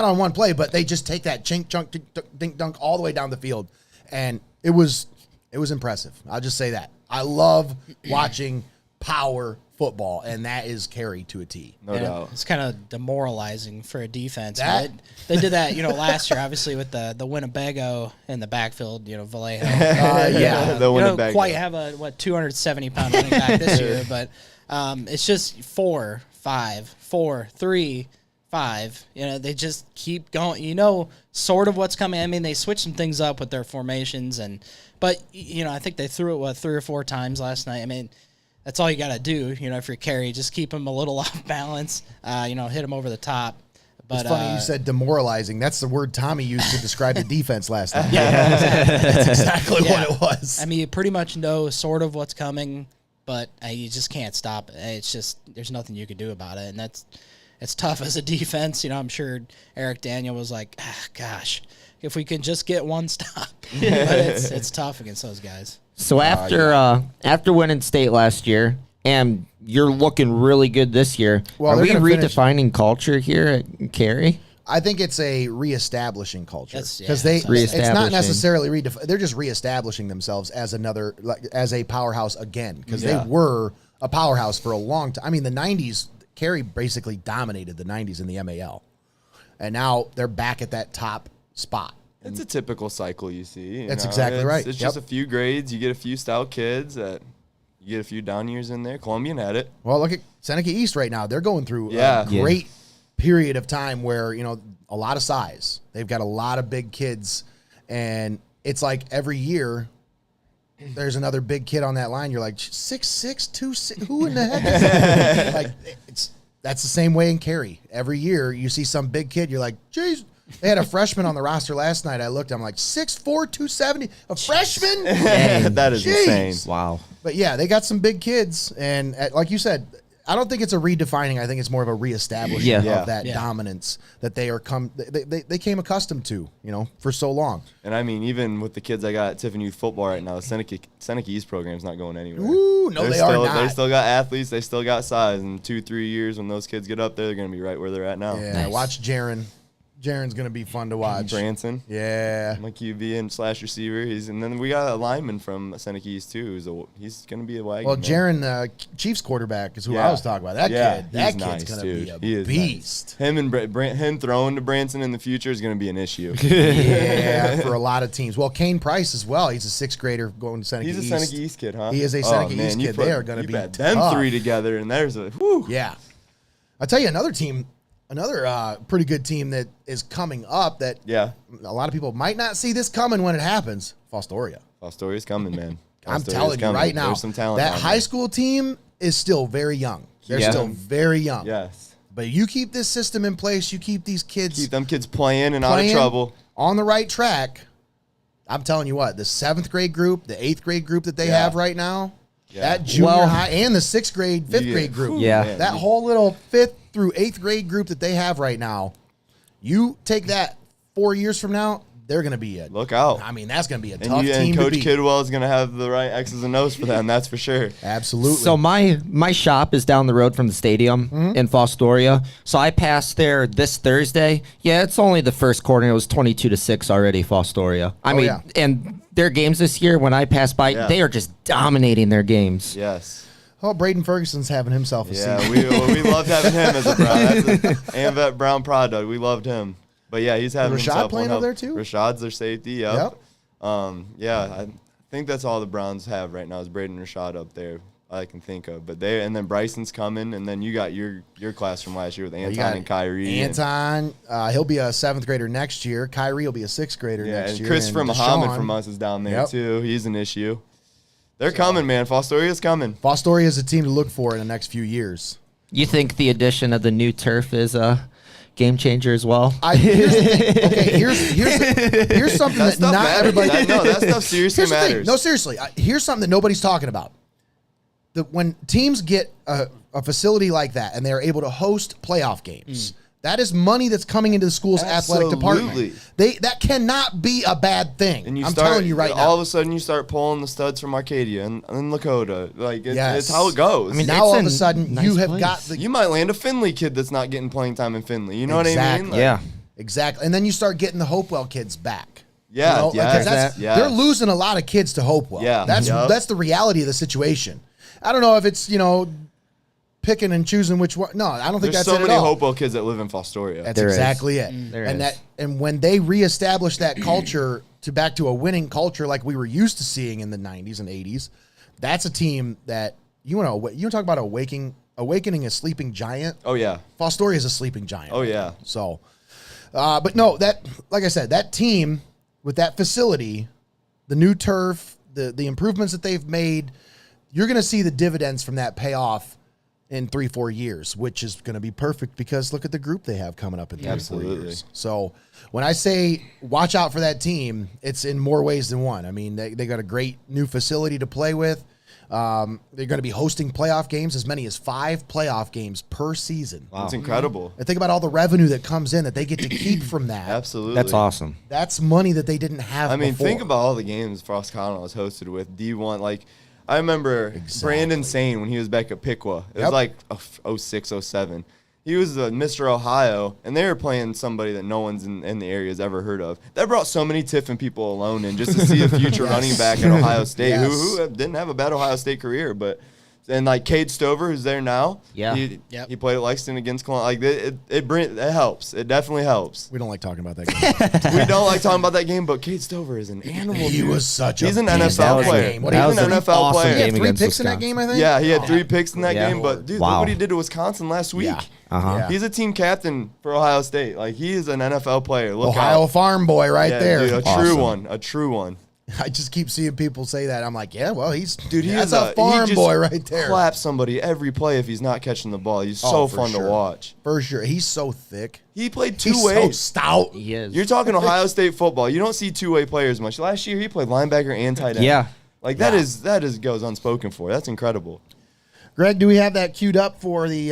on one play, but they just take that chink, chunk, dink, dunk all the way down the field. And it was impressive. I'll just say that. I love watching power football, and that is Cary to a T. No doubt. It's kind of demoralizing for a defense. That- They did that, last year, obviously, with the Winnebago in the backfield, Vallejo. Yeah. The Winnebago. Quite have a, 270-pound running back this year, but it's just 4, 5, 4, 3, 5. They just keep going. Sort of what's coming. I mean, they switched some things up with their formations, but I think they threw it 3 or 4 times last night. I mean, that's all you got to do, if you're Cary. Just keep him a little off balance, hit him over the top. But, It's funny you said demoralizing. That's the word Tommy used to describe the defense last night. Yeah, That's exactly what it was. I mean, you pretty much know sort of what's coming, but you just can't stop it. It's just there's nothing you can do about it, and it's tough as a defense. I'm sure Eric Daniel was like, gosh, if we can just get one stop. But it's tough against those guys. So after winning state last year, and you're looking really good this year, Well, are they're we gonna finish- redefining culture here at Cary? I think it's a reestablishing culture That's- yeah, because that's- it's not Reestablishing. necessarily they're just reestablishing themselves as as a powerhouse again because they were a powerhouse for a long time. I mean, the '90s, Cary basically dominated the '90s in the MAL, and now they're back at that top spot. It's a typical cycle you see. That's exactly right. It's Yep. just a few grades. You get a few stout kids. You get a few down years in there. Columbian had it. Well, look at Seneca East right now. They're going through Yeah. a great period of time where, a lot of size. They've got a lot of big kids, and it's like every year there's another big kid on that line. You're like 6'6", 2'6", who in the heck is that? Like, that's the same way in Cary. Every year you see some big kid, you're like, geez. They had a freshman on the roster last night. I looked, I'm like, 6'4", 270, a freshman? That is Jeez. insane. Wow. But yeah, they got some big kids, and like you said, I don't think it's a redefining. I think it's more of a reestablishing Yeah. of that dominance that they came accustomed to, for so long. And I mean, even with the kids I got at Tiffin Youth Football right now, the Seneca East program's not going anywhere. Ooh, no, they are not. They still got athletes. They still got size. In 2-3 years, when those kids get up there, they're going to be right where they're at now. Yeah, Nice. watch Jaron. Jaron's going to be fun to watch. Branson. Yeah. My QB and / receiver. And then we got a lineman from Seneca East too. He's going to be a wagon. Well, man. Jaron, Chiefs quarterback, is who Yeah. I was talking about. That he's kid's nice, going to dude. be He a is beast. Nice. Him and him throwing to Branson in the future is going to be an issue. Yeah, for a lot of teams. Well, Kane Price as well. He's a 6th grader going to Seneca He's a East. Seneca East kid, huh? He is a Seneca man, East you kid. put- They are going to you be bet tough. them three together, and there's a whew. Yeah. I'll tell you another team, another pretty good team that is coming up that Yeah. a lot of people might not see this coming when it happens. Fostoria. Fostoria's coming, man. I'm Fostoria's telling you coming. right now, There's some talent that down high there. school team is still very young. They're Yeah. still very young. Yes. But you keep this system in place, you keep these kids Keep them kids playing and out of playing trouble. on the right track. I'm telling you what, the 7th grade group, the 8th grade group that they Yeah. have right now, Yeah. that junior Well- high and the 6th grade, 5th You- grade group, Yeah. man, that you- whole little 5th through 8th grade group that they have right now, you take that 4 years from now, they're going to be Look out. I mean, that's going to be a And, tough team and Coach to beat. Kidwell is going to have the right X's and O's for them, that's for sure. Absolutely. So my shop is down the road from the stadium in Fostoria. So I passed there this Thursday. Yeah, it's only the first quarter. It was 22-6 already, Fostoria. I mean, yeah. and their games this year, when I passed by, Yeah. they are just dominating their games. Yes. Oh, Braden Ferguson's having himself a Yeah, season. we loved having him as a Brown. That's a Amvet Brown product. We loved him. But yeah, he's having Rashad himself playing one over hell- there too? Rashad's their safety. Yep. Yeah, I think that's all the Browns have right now is Braden and Rashad up there. I can think of, but and then Bryson's coming, and then you got your class from last year with You Anton got and Kyrie. and- Anton, he'll be a 7th grader next year. Kyrie will be a 6th grader yeah, next and year. Christopher Muhammad Deshaun. from us is down there Yep. too. He's an issue. They're coming, man. Fostoria's coming. Fostoria is a team to look for in the next few years. You think the addition of the new turf is a game changer as well? Here's the thing. Okay, here's something that stuff not matters. everybody. That stuff seriously Here's the thing. matters. No, seriously. Here's something that nobody's talking about. When teams get a facility like that and they're able to host playoff games, that is money that's coming into the school's athletic department. Absolutely. That cannot be a bad thing. And I'm telling you right now. all of a sudden you start pulling the studs from Arcadia and Lakota. Like Yes. it's how it goes. I mean, now it's all of a a sudden nice you have place. got the you might land a Findlay kid that's not getting playing time in Findlay. You know what I Exactly. mean? Like, Yeah. exactly, and then you start getting the Hopewell kids back. Yeah, You know, yeah, 'cause that's- yes. they're losing a lot of kids to Hopewell. Yeah. that's Yep. that's the reality of the situation. I don't know if it's picking and choosing which one. No, I don't think There's that's so it many at all. Hopewell kids that live in Fostoria. That's There is. exactly it. There and is. and when they reestablish that culture back to a winning culture like we were used to seeing in the 90s and 80s, that's a team that you want to talk about awakening a sleeping giant. Oh yeah. Fostoria is a sleeping giant. Oh yeah. So, but no, that like I said, that team with that facility, the new turf, the improvements that they've made, you're going to see the dividends from that pay off in 3-4 years, which is going to be perfect because look at the group they have coming up in 3-4 Absolutely. years. So when I say watch out for that team, it's in more ways than one. I mean, they got a great new facility to play with. They're going to be hosting playoff games, as many as 5 playoff games per season. It's incredible. And think about all the revenue that comes in that they get to keep from that. Absolutely. That's awesome. That's money that they didn't have I mean, before. think about all the games Frost Connell was hosted with D1. Like, I remember Brandon Sane when he was back at Piqua. It was Yep. like 06, 07. He was Mr. Ohio, and they were playing somebody that no one's in the area has ever heard of. That brought so many Tiffin people alone in just to see a future running back at Ohio State who didn't have a bad Ohio State career, but. And like Cade Stover, who's there now, he played at Lexington against Columbia. Like it helps. It definitely helps. We don't like talking about that game. We don't like talking about that game, but Cade Stover is an animal. He was such He's a an NFL player. He's an NFL player. He had 3 picks in that game, I think. Yeah, he had 3 picks in that game. But dude, look what he did to Wisconsin last week. Yeah. He's a team captain for Ohio State. Like he is an NFL player. Look Ohio out. farm boy right there. Dude, a true one. I just keep seeing people say that. I'm like, yeah, well, that's is a farm boy right there. Clap somebody every play if he's not catching the ball. He's so fun to watch. For sure. He's so thick. He played He's two-way. so stout. He is. You're talking Ohio State football. You don't see two-way players much. Last year he played linebacker and tight end. Yeah. Like that is goes unspoken for. That's incredible. Greg, do we have that queued up for the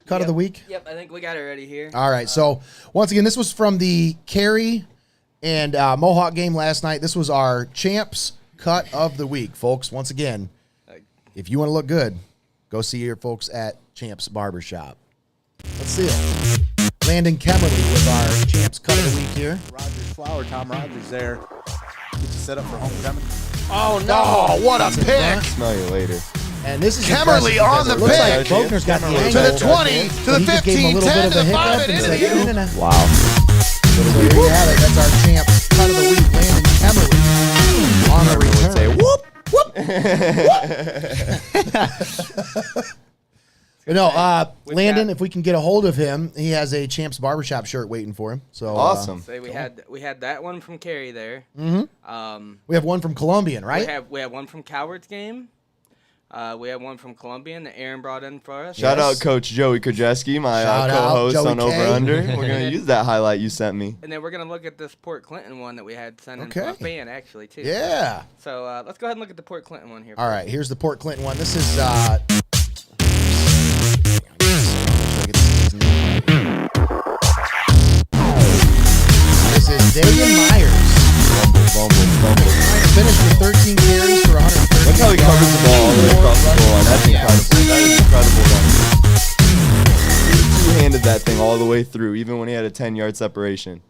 cut of the week? Yep, I think we got it ready here. All right. So once again, this was from the Cary and Mohawk game last night. This was our champs cut of the week, folks. Once again, if you want to look good, go see your folks at Champs Barbershop. Let's see it. Landon Kemmerly with our champs cut of the week here. Rogers Flower, Tom Rogers there. Get you set up for homecoming. Oh, no. What a pick. Smell you later. And this is Kemmerly on the looks like pick. Faulkner's got the To the 20, to the 15, 10, to the 5, and into the U. Wow. So there you have it. That's our champs cut of the week. Landon Kemmerly on the return. Say whoop. No, Landon, if we can get a hold of him, he has a Champs Barbershop shirt waiting for him. So Awesome. So we had that one from Cary there. We have one from Columbian, right? We have one from Coward's game. We have one from Columbian that Aaron brought in for us. Shout out Coach Joey Krajewski, my Shout out, co-host Joey on K. Over Under. We're going to use that highlight you sent me. And then we're gonna look at this Port Clinton one that we had sent in Okay. from a fan actually too. Yeah. So let's go ahead and look at the Port Clinton one here. All right, here's the Port Clinton one. This is this is Dagan Myers. Bumble. Finished with 13 carries for 130. Look how he covers the ball all the way across the goal line. That's incredible. That is incredible. He two-handed that thing all the way through, even when he had a 10-yard separation.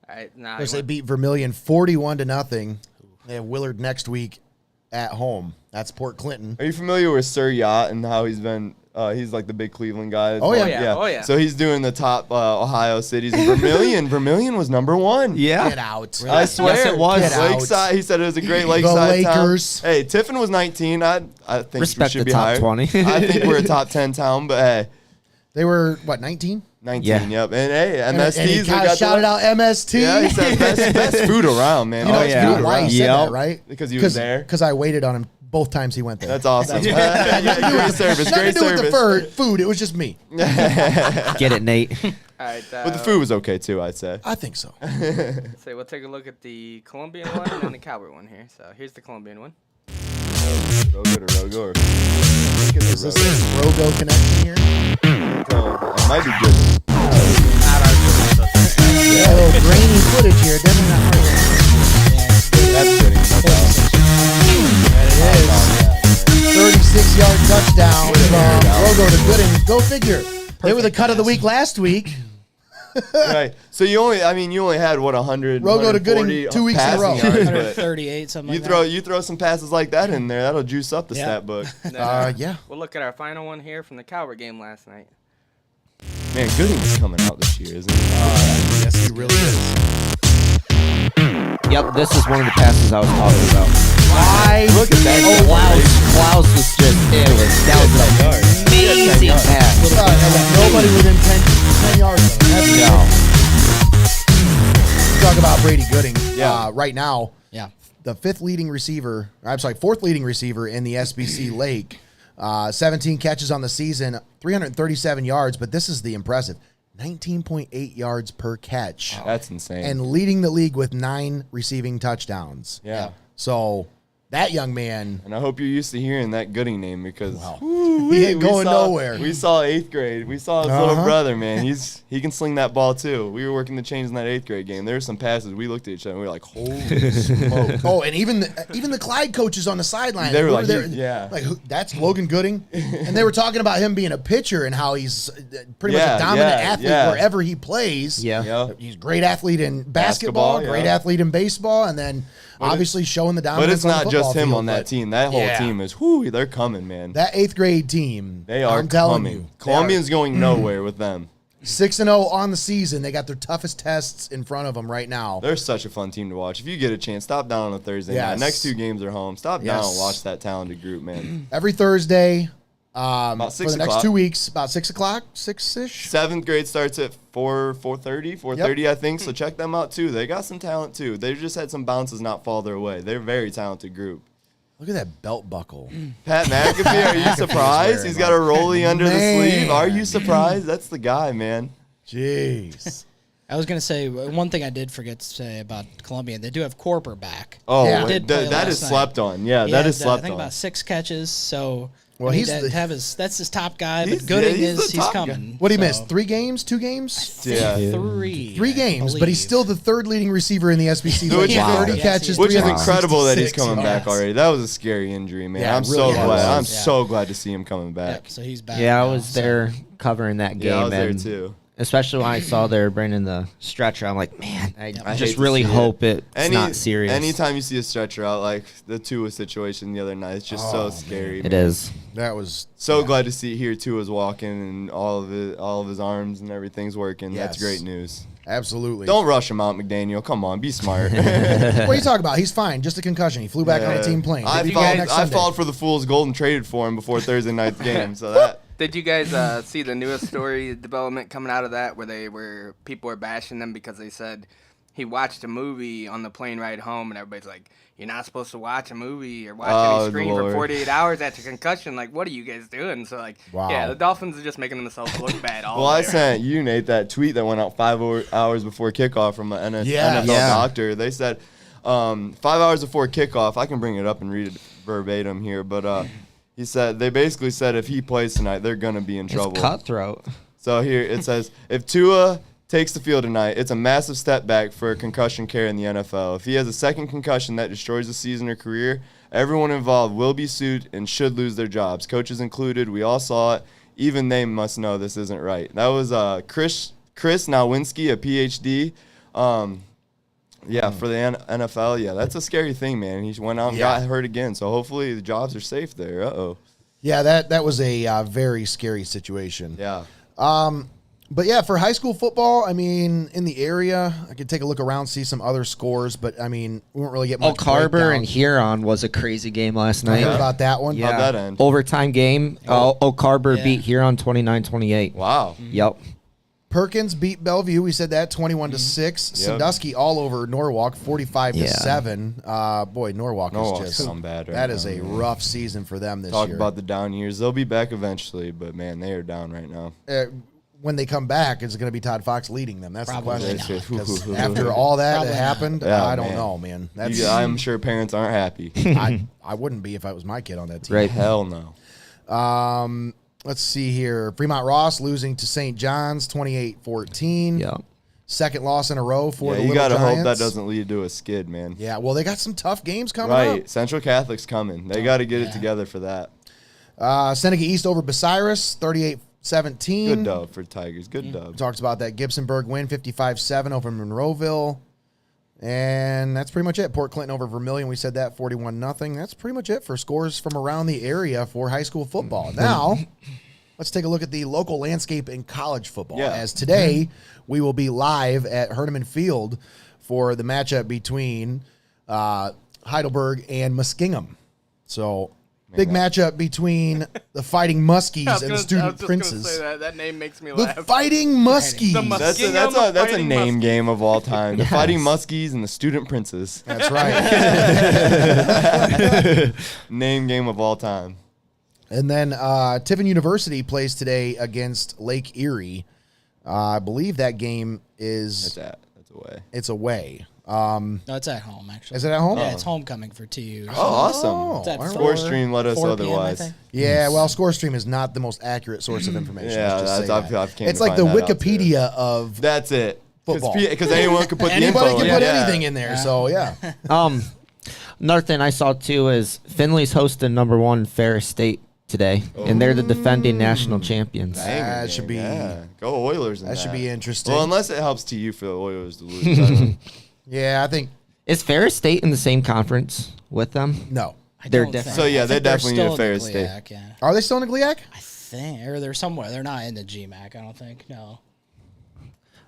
All right, now Of course, they beat Vermilion 41-0. They have Willard next week at home. That's Port Clinton. Are you familiar with Sir Yacht and how he's been? He's like the big Cleveland guy. Oh, yeah. Oh, yeah. So he's doing the top Ohio cities. And Vermilion was number 1. Yeah. Get out. I swear. Yes, it was. Get out. Lakeside. He said it was a great Lakeside Lakers. town. Hey, Tiffin was 19. I think Respect we should the be top higher. 20. I think we're a top 10 town, but hey, They were, what, 19? 19. Yeah. Yep. And hey, And MSTs. he we kind got of shouted out MST. Yeah, he said best food around, man. You know, Best yeah. food you know why around. he said Yep. that, right? Because he was there. Because I waited on him both times he went there. That's awesome. Great service. Nothing Great to do with the service. food. It was just me. Get it, Nate. All right. But the food was okay too, I'd say. I think so. So we'll take a look at the Colombian one and then the Coward one here. So here's the Colombian one. Rogo. Is this a Rogo connection here? It might be good. Not our A little grainy footage here. Definitely not hard. That's fitting. There it is. 36-yard touchdown from Rogo to Gooding. Go figure. They were the cut of the week last week. Right. So you only had what 100. Rogo to Gooding 140 2 weeks in a row. passing yards, but 138, something You like throw some passes like that in there, that'll juice up the Yeah. stat book. Yeah. We'll look at our final one here from the Coward game last night. Man, Gooding's coming out this year, isn't he? Yes, he really is. Yep, this is one of the passes I was talking about. Why? Look at that. Klaus was just, that was an amazing pass. Nobody within 10 yards of him. That's No. Talk about Brady Gooding. Yeah. Right now, Yeah. the fourth leading receiver in the SBC Lake. 17 catches on the season, 337 yards, but this is the impressive 19.8 yards per catch. That's insane. And leading the league with 9 receiving touchdowns. yeah. So that young man, And I hope you're used to hearing that Gooding name because he ain't going nowhere. We saw 8th grade. We saw his little brother, man. He can sling that ball too. We were working the chains in that 8th grade game. There were some passes. We looked at each other and we were like, holy smoke. Oh, and even the Clyde coaches on the sideline. They were we like, there, yeah. like that's Logan Gooding, and they were talking about him being a pitcher and how he's pretty much a dominant athlete wherever he plays. Yeah. Yep. He's a great athlete in basketball, great athlete in baseball, and then obviously showing the dominance. But it's not on the just him field, on that team. That whole team is, they're coming, man. That 8th grade team, They are I'm telling coming. you, Columbian's going nowhere with them. 6-0 on the season. They got their toughest tests in front of them right now. They're such a fun team to watch. If you get a chance, stop down on a Thursday night. Yes. Next 2 games are home. Stop down and watch that talented group, man. Every Thursday, About 6 for the next o'clock. 2 weeks, about 6 o'clock, 6-ish. 7th grade starts at 4:30, I think. So check them out too. They got some talent too. They just had some bounces not fall their way. They're a very talented group. Look at that belt buckle. Pat McAfee, are you surprised? He's got a rollie under the sleeve. Are you surprised? That's the guy, man. Jeez. I was going to say, one thing I did forget to say about Columbia, they do have Corper back. Oh, Yeah. Did play that is last night. slept on. Yeah, He that had, is slept I think on. about 6 catches, so Well, he's he's the- that's his top guy, He's- but Gooding yeah, he's the he's top guy. coming. What did he so- miss? 3 games? 2 games? Yeah. 3. 3 I games, but he's believe. still the 3rd leading receiver in the SBC. Which Like, is- 30 Yes, catches, he is. Which is 366 incredible that he's coming back yards. already. That was a scary injury, man. Yeah, I'm it so really glad. was. I'm Yeah. so glad to see him coming back. Yep, so he's back. Yeah, I now, was so- there covering that game. Yeah, I was there and too. Especially when I saw they were bringing the stretcher, I'm like, man, I I hate just to really see it. hope it's not serious. Anytime you see a stretcher out, like the Tua situation the other night, it's just so scary. It man. is. That was So glad to see here Tua's walking and all of his arms and everything's working. Yes. That's great news. absolutely. Don't rush him out, McDaniel. Come on, be smart. What are you talking about? He's fine. Just a concussion. He flew back on a team plane. I He'll be back next Sunday. fought for the Fool's Gold and traded for him before Thursday night's game. So that Did you guys see the newest story development coming out of that, where people were bashing them because they said he watched a movie on the plane ride home, and everybody's like, "You're not supposed to watch a movie or watch Oh, any screen Lord. for 48 hours after concussion. Like, what are you guys doing?" So like, Wow. yeah, the Dolphins are just making themselves look bad. All Well, I there. sent you, Nate, that tweet that went out 5 hours before kickoff from an NFL Yeah. doctor. They said 5 hours before kickoff. I can bring it up and read it verbatim here, but he said they basically said if he plays tonight, they're gonna be in trouble. It's cutthroat. So here it says if Tua takes the field tonight, it's a massive step back for concussion care in the NFL. If he has a second concussion that destroys the season or career, everyone involved will be sued and should lose their jobs, coaches included. We all saw it. Even they must know this isn't right. That was Chris Nowinski, a PhD. For the NFL. Yeah, that's a scary thing, man. He went out and got hurt again. So hopefully the jobs are safe there. Uh-oh. Yeah, that was a very scary situation. Yeah. But yeah, for high school football, I mean, in the area, I could take a look around, see some other scores, but I mean, we won't really get much. Oak Harbor breakdown. and Huron was a crazy game last I night. heard about that one. How'd that end? Overtime game. Oak Harbor Yeah. beat Huron 29-28. Wow. Yep. Perkins beat Bellevue. We said that 21-6. Yep. Sandusky all over Norwalk 45-7. Boy, Norwalk Norwalk's is just gone bad right that is now, a man. rough season for them this Talk year. about the down years. They'll be back eventually, but man, they are down right now. When they come back, is it going to be Todd Fox leading them? That's Probably the question. not. 'Cause after all that Probably not. happened, Yeah, I don't man. know, man. That's I'm sure parents aren't happy. I wouldn't be if I was my kid on that team. Right. Hell no. Let's see here. Fremont Ross losing to St. John's 28-14. Yep. Second loss in a row for the You Little gotta hope that Giants. doesn't lead to a skid, man. Yeah, well, they got some tough games coming Right. up. Central Catholic's coming. They got to get it together for that. Seneca East over Bucyrus 38-17. Good dub for Tigers. Good dub. Talked about that Gibsonburg win 55-7 over Monroeville. And that's pretty much it. Port Clinton over Vermilion. We said that 41-0. That's pretty much it for scores from around the area for high school football. Now, let's take a look at the local landscape in college football. Yeah. As today, we will be live at Herneman Field for the matchup between Heidelberg and Muskingum. So, big matchup between the Fighting Muskies and the Student Princes. That name makes me The laugh. Fighting Muskies. The That's Muskingum a Fighting name Muskies. game of all time. The Yes. Fighting Muskies and the Student Princes. That's right. Name game of all time. And then Tiffin University plays today against Lake Erie. I believe that game is That's away. it's away. No, it's at home, actually. Is it at home? Yeah, it's homecoming for TU. Oh, awesome. Oh, It's at all right. Score Stream let us 4 p.m., I otherwise. think. Yeah, well, ScoreStream is not the most accurate source of information. Yeah, Let's just say that's- that. I've came it's to like the find that out, too. Wikipedia of That's it. Football. Because anyone could put the info anybody can in. put Yeah. anything in there. So yeah, Another thing I saw too is Finley's hosting #1 Ferris State today, and they're the defending national champions. Dang, That man, should be- yeah. Go Oilers. that should be interesting. Well, unless it helps TU for the Oilers to lose. I don't know. yeah, I think Is Ferris State in the same conference with them? no. They're don't different. think- So, yeah, I they think they're definitely need still a in Ferris the State. GLIAC, Yeah. Are they still in the GLIAC? I think, or they're somewhere. They're not in the GMAC, I don't think. No.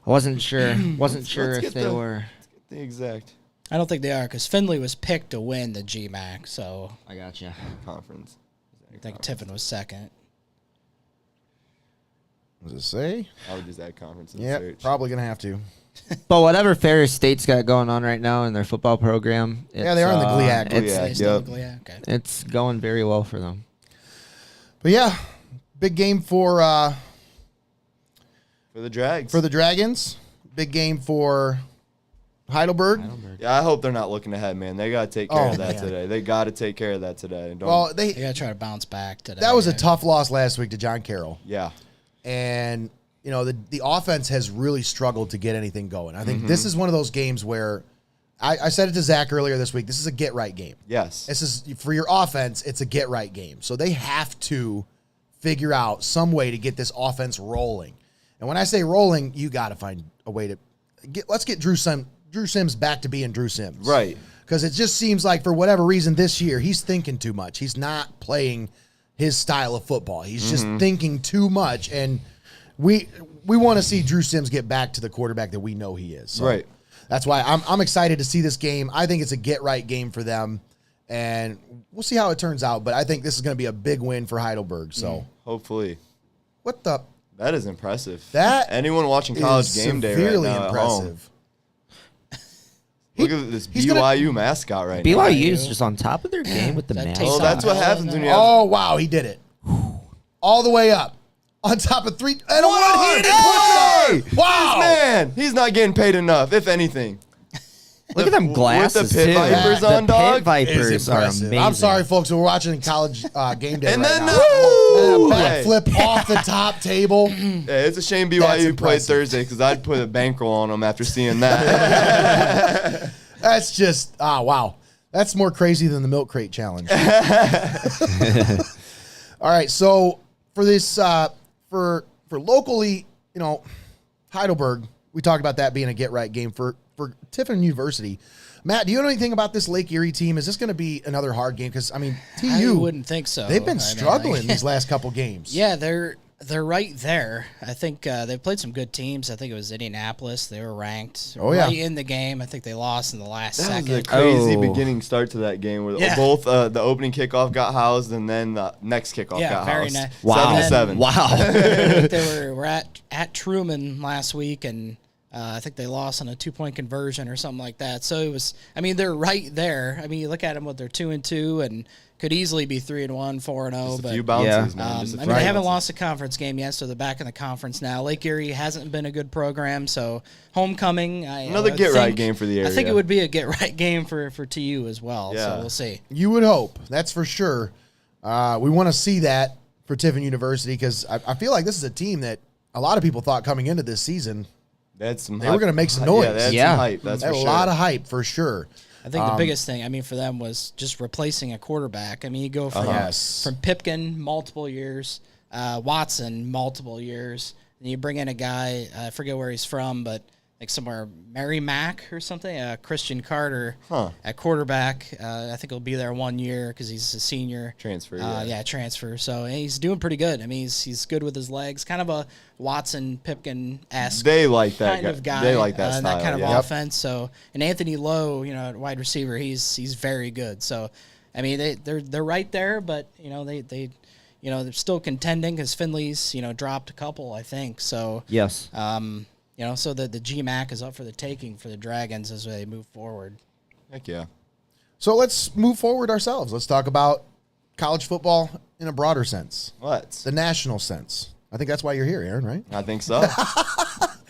I wasn't sure. Wasn't sure let's if get they the- were. The exact I don't think they are because Finley was picked to win the GMAC, so I got you. conference. I think Tiffin was second. What does it say? I would just add conference. in the Yeah, search. probably gonna have to. But whatever Ferris State's got going on right now in their football program, Yeah, they are in the GLIAC. It's, GLIAC. They still yep. in GLIAC? Okay. it's going very well for them. But yeah, big game for For the Drags. the Dragons. Big game for Heidelberg. Yeah, I hope they're not looking ahead, man. They got to take care Oh, of that man. today. They got to take care of that today. Don't, Well, They got to try to bounce back today. that was a tough loss last week to John Carroll. yeah. And you know the offense has really struggled to get anything going. I think this is one of those games where I said it to Zach earlier this week. This is a get right game. Yes. This is for your offense. It's a get right game. So they have to figure out some way to get this offense rolling. And when I say rolling, you got to find a way to let's get Drew Sims back to being Drew Sims. Right. Because it just seems like for whatever reason this year he's thinking too much. He's not playing his style of football. He's just thinking too much, and we want to see Drew Sims get back to the quarterback that we know he is. So Right. That's why I'm excited to see this game. I think it's a get right game for them, and we'll see how it turns out. But I think this is going to be a big win for Heidelberg. So Hopefully. what the That is impressive. That Anyone watching college is game day right severely now at home. impressive. Look at this he's BYU mascot right now. BYU's just on top of their game with the That mask. takes Well, out that's what Bell, happens isn't when it? you have. Oh wow, he did it all the way up on top of 3 and a one-handed Hey! push-up. Wow, Man, he's not getting paid enough, if anything. Look at them glasses With the Pit too. Vipers the on, dog? Pit Vipers is are impressive. amazing. I'm sorry, folks, we're watching college game day And right then now. Woo! Hey. Backflip off the top table. Yeah, it's a shame That's BYU played impressive. Thursday because I'd put a bankroll on them after seeing that. That's just wow. That's more crazy than the milk crate challenge. All right, so for this for locally, Heidelberg, we talked about that being a get right game for Tiffin University. Matt, do you know anything about this Lake Erie team? Is this going to be another hard game? Because I mean, I TU wouldn't think so. they've I been mean, struggling like- these last couple games. Yeah, they're right there. I think they've played some good teams. I think it was Indianapolis. They were ranked yeah. right in the game. I think they lost in the last That was second. a crazy Oh. beginning start to that game where Yeah. both the opening kickoff got housed and then the next kickoff Yeah, got very housed. nice. Wow. 7-7. Wow. They were at Truman last week, and I think they lost on a 2-point conversion or something like that. So it was. I mean, they're right there. I mean, you look at them with their 2-2 and could easily be 3-1, 4-0. Just a But few bounces, Yeah. man. Just a I few mean, they haven't bounces. lost a conference game yet, so they're back in the conference now. Lake Erie hasn't been a good program, so homecoming. Another get-right game for the I think area. it would be a get-right game for TU as well, Yeah. so we'll see. You would hope. That's for sure. We want to see that for Tiffin University because I feel like this is a team that a lot of people thought coming into this season They had some. They were gonna make some noise. Yeah, they had Yeah. some hype. That's they had for a sure. lot of hype for sure. I think the biggest thing, I mean, for them was just replacing a quarterback. I mean, you go from Yes. from Pipkin multiple years, Watson multiple years, and you bring in a guy. I forget where he's from, but like somewhere Merrimack or something. Christian Carter at quarterback. I think he'll be there 1 year because he's a senior. Transfer, Yeah, transfer. So and he's doing pretty good. I mean, he's good with his legs. Kind of a Watson Pipkin-esque. They like that kind of guy. They like that and style. that kind of yeah. offense. So and Anthony Lowe, at wide receiver, he's very good. So I mean they're right there, but they're still contending because Finley's dropped a couple, I think. So Yes. so the GMAC is up for the taking for the Dragons as they move forward. Heck yeah. So let's move forward ourselves. Let's talk about college football in a broader sense, Let's. the national sense. I think that's why you're here, Aaron, right? I think so.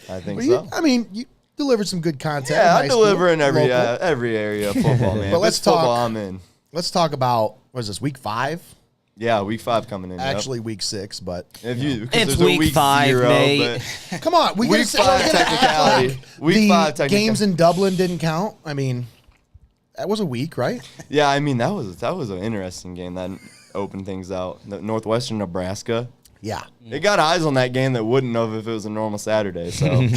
I think Well, so. I mean, delivered some good content. in Yeah, high I deliver school, in every local. area of football, man. But If let's it's football, talk- I'm in. Let's talk about, what is this, week 5? Yeah, week 5 coming in. yep. Actually, week 6, but If you, 'cause It's there's a week 5, 0, mate. but come on. We Week gotta- we're 5 gonna act technicality. like Week the 5 technicality. games in Dublin didn't count. I mean, that was a week, right? yeah, I mean that was an interesting game that opened things out. Northwestern Nebraska. Yeah. They got eyes on that game that wouldn't have if it was a normal Saturday. So,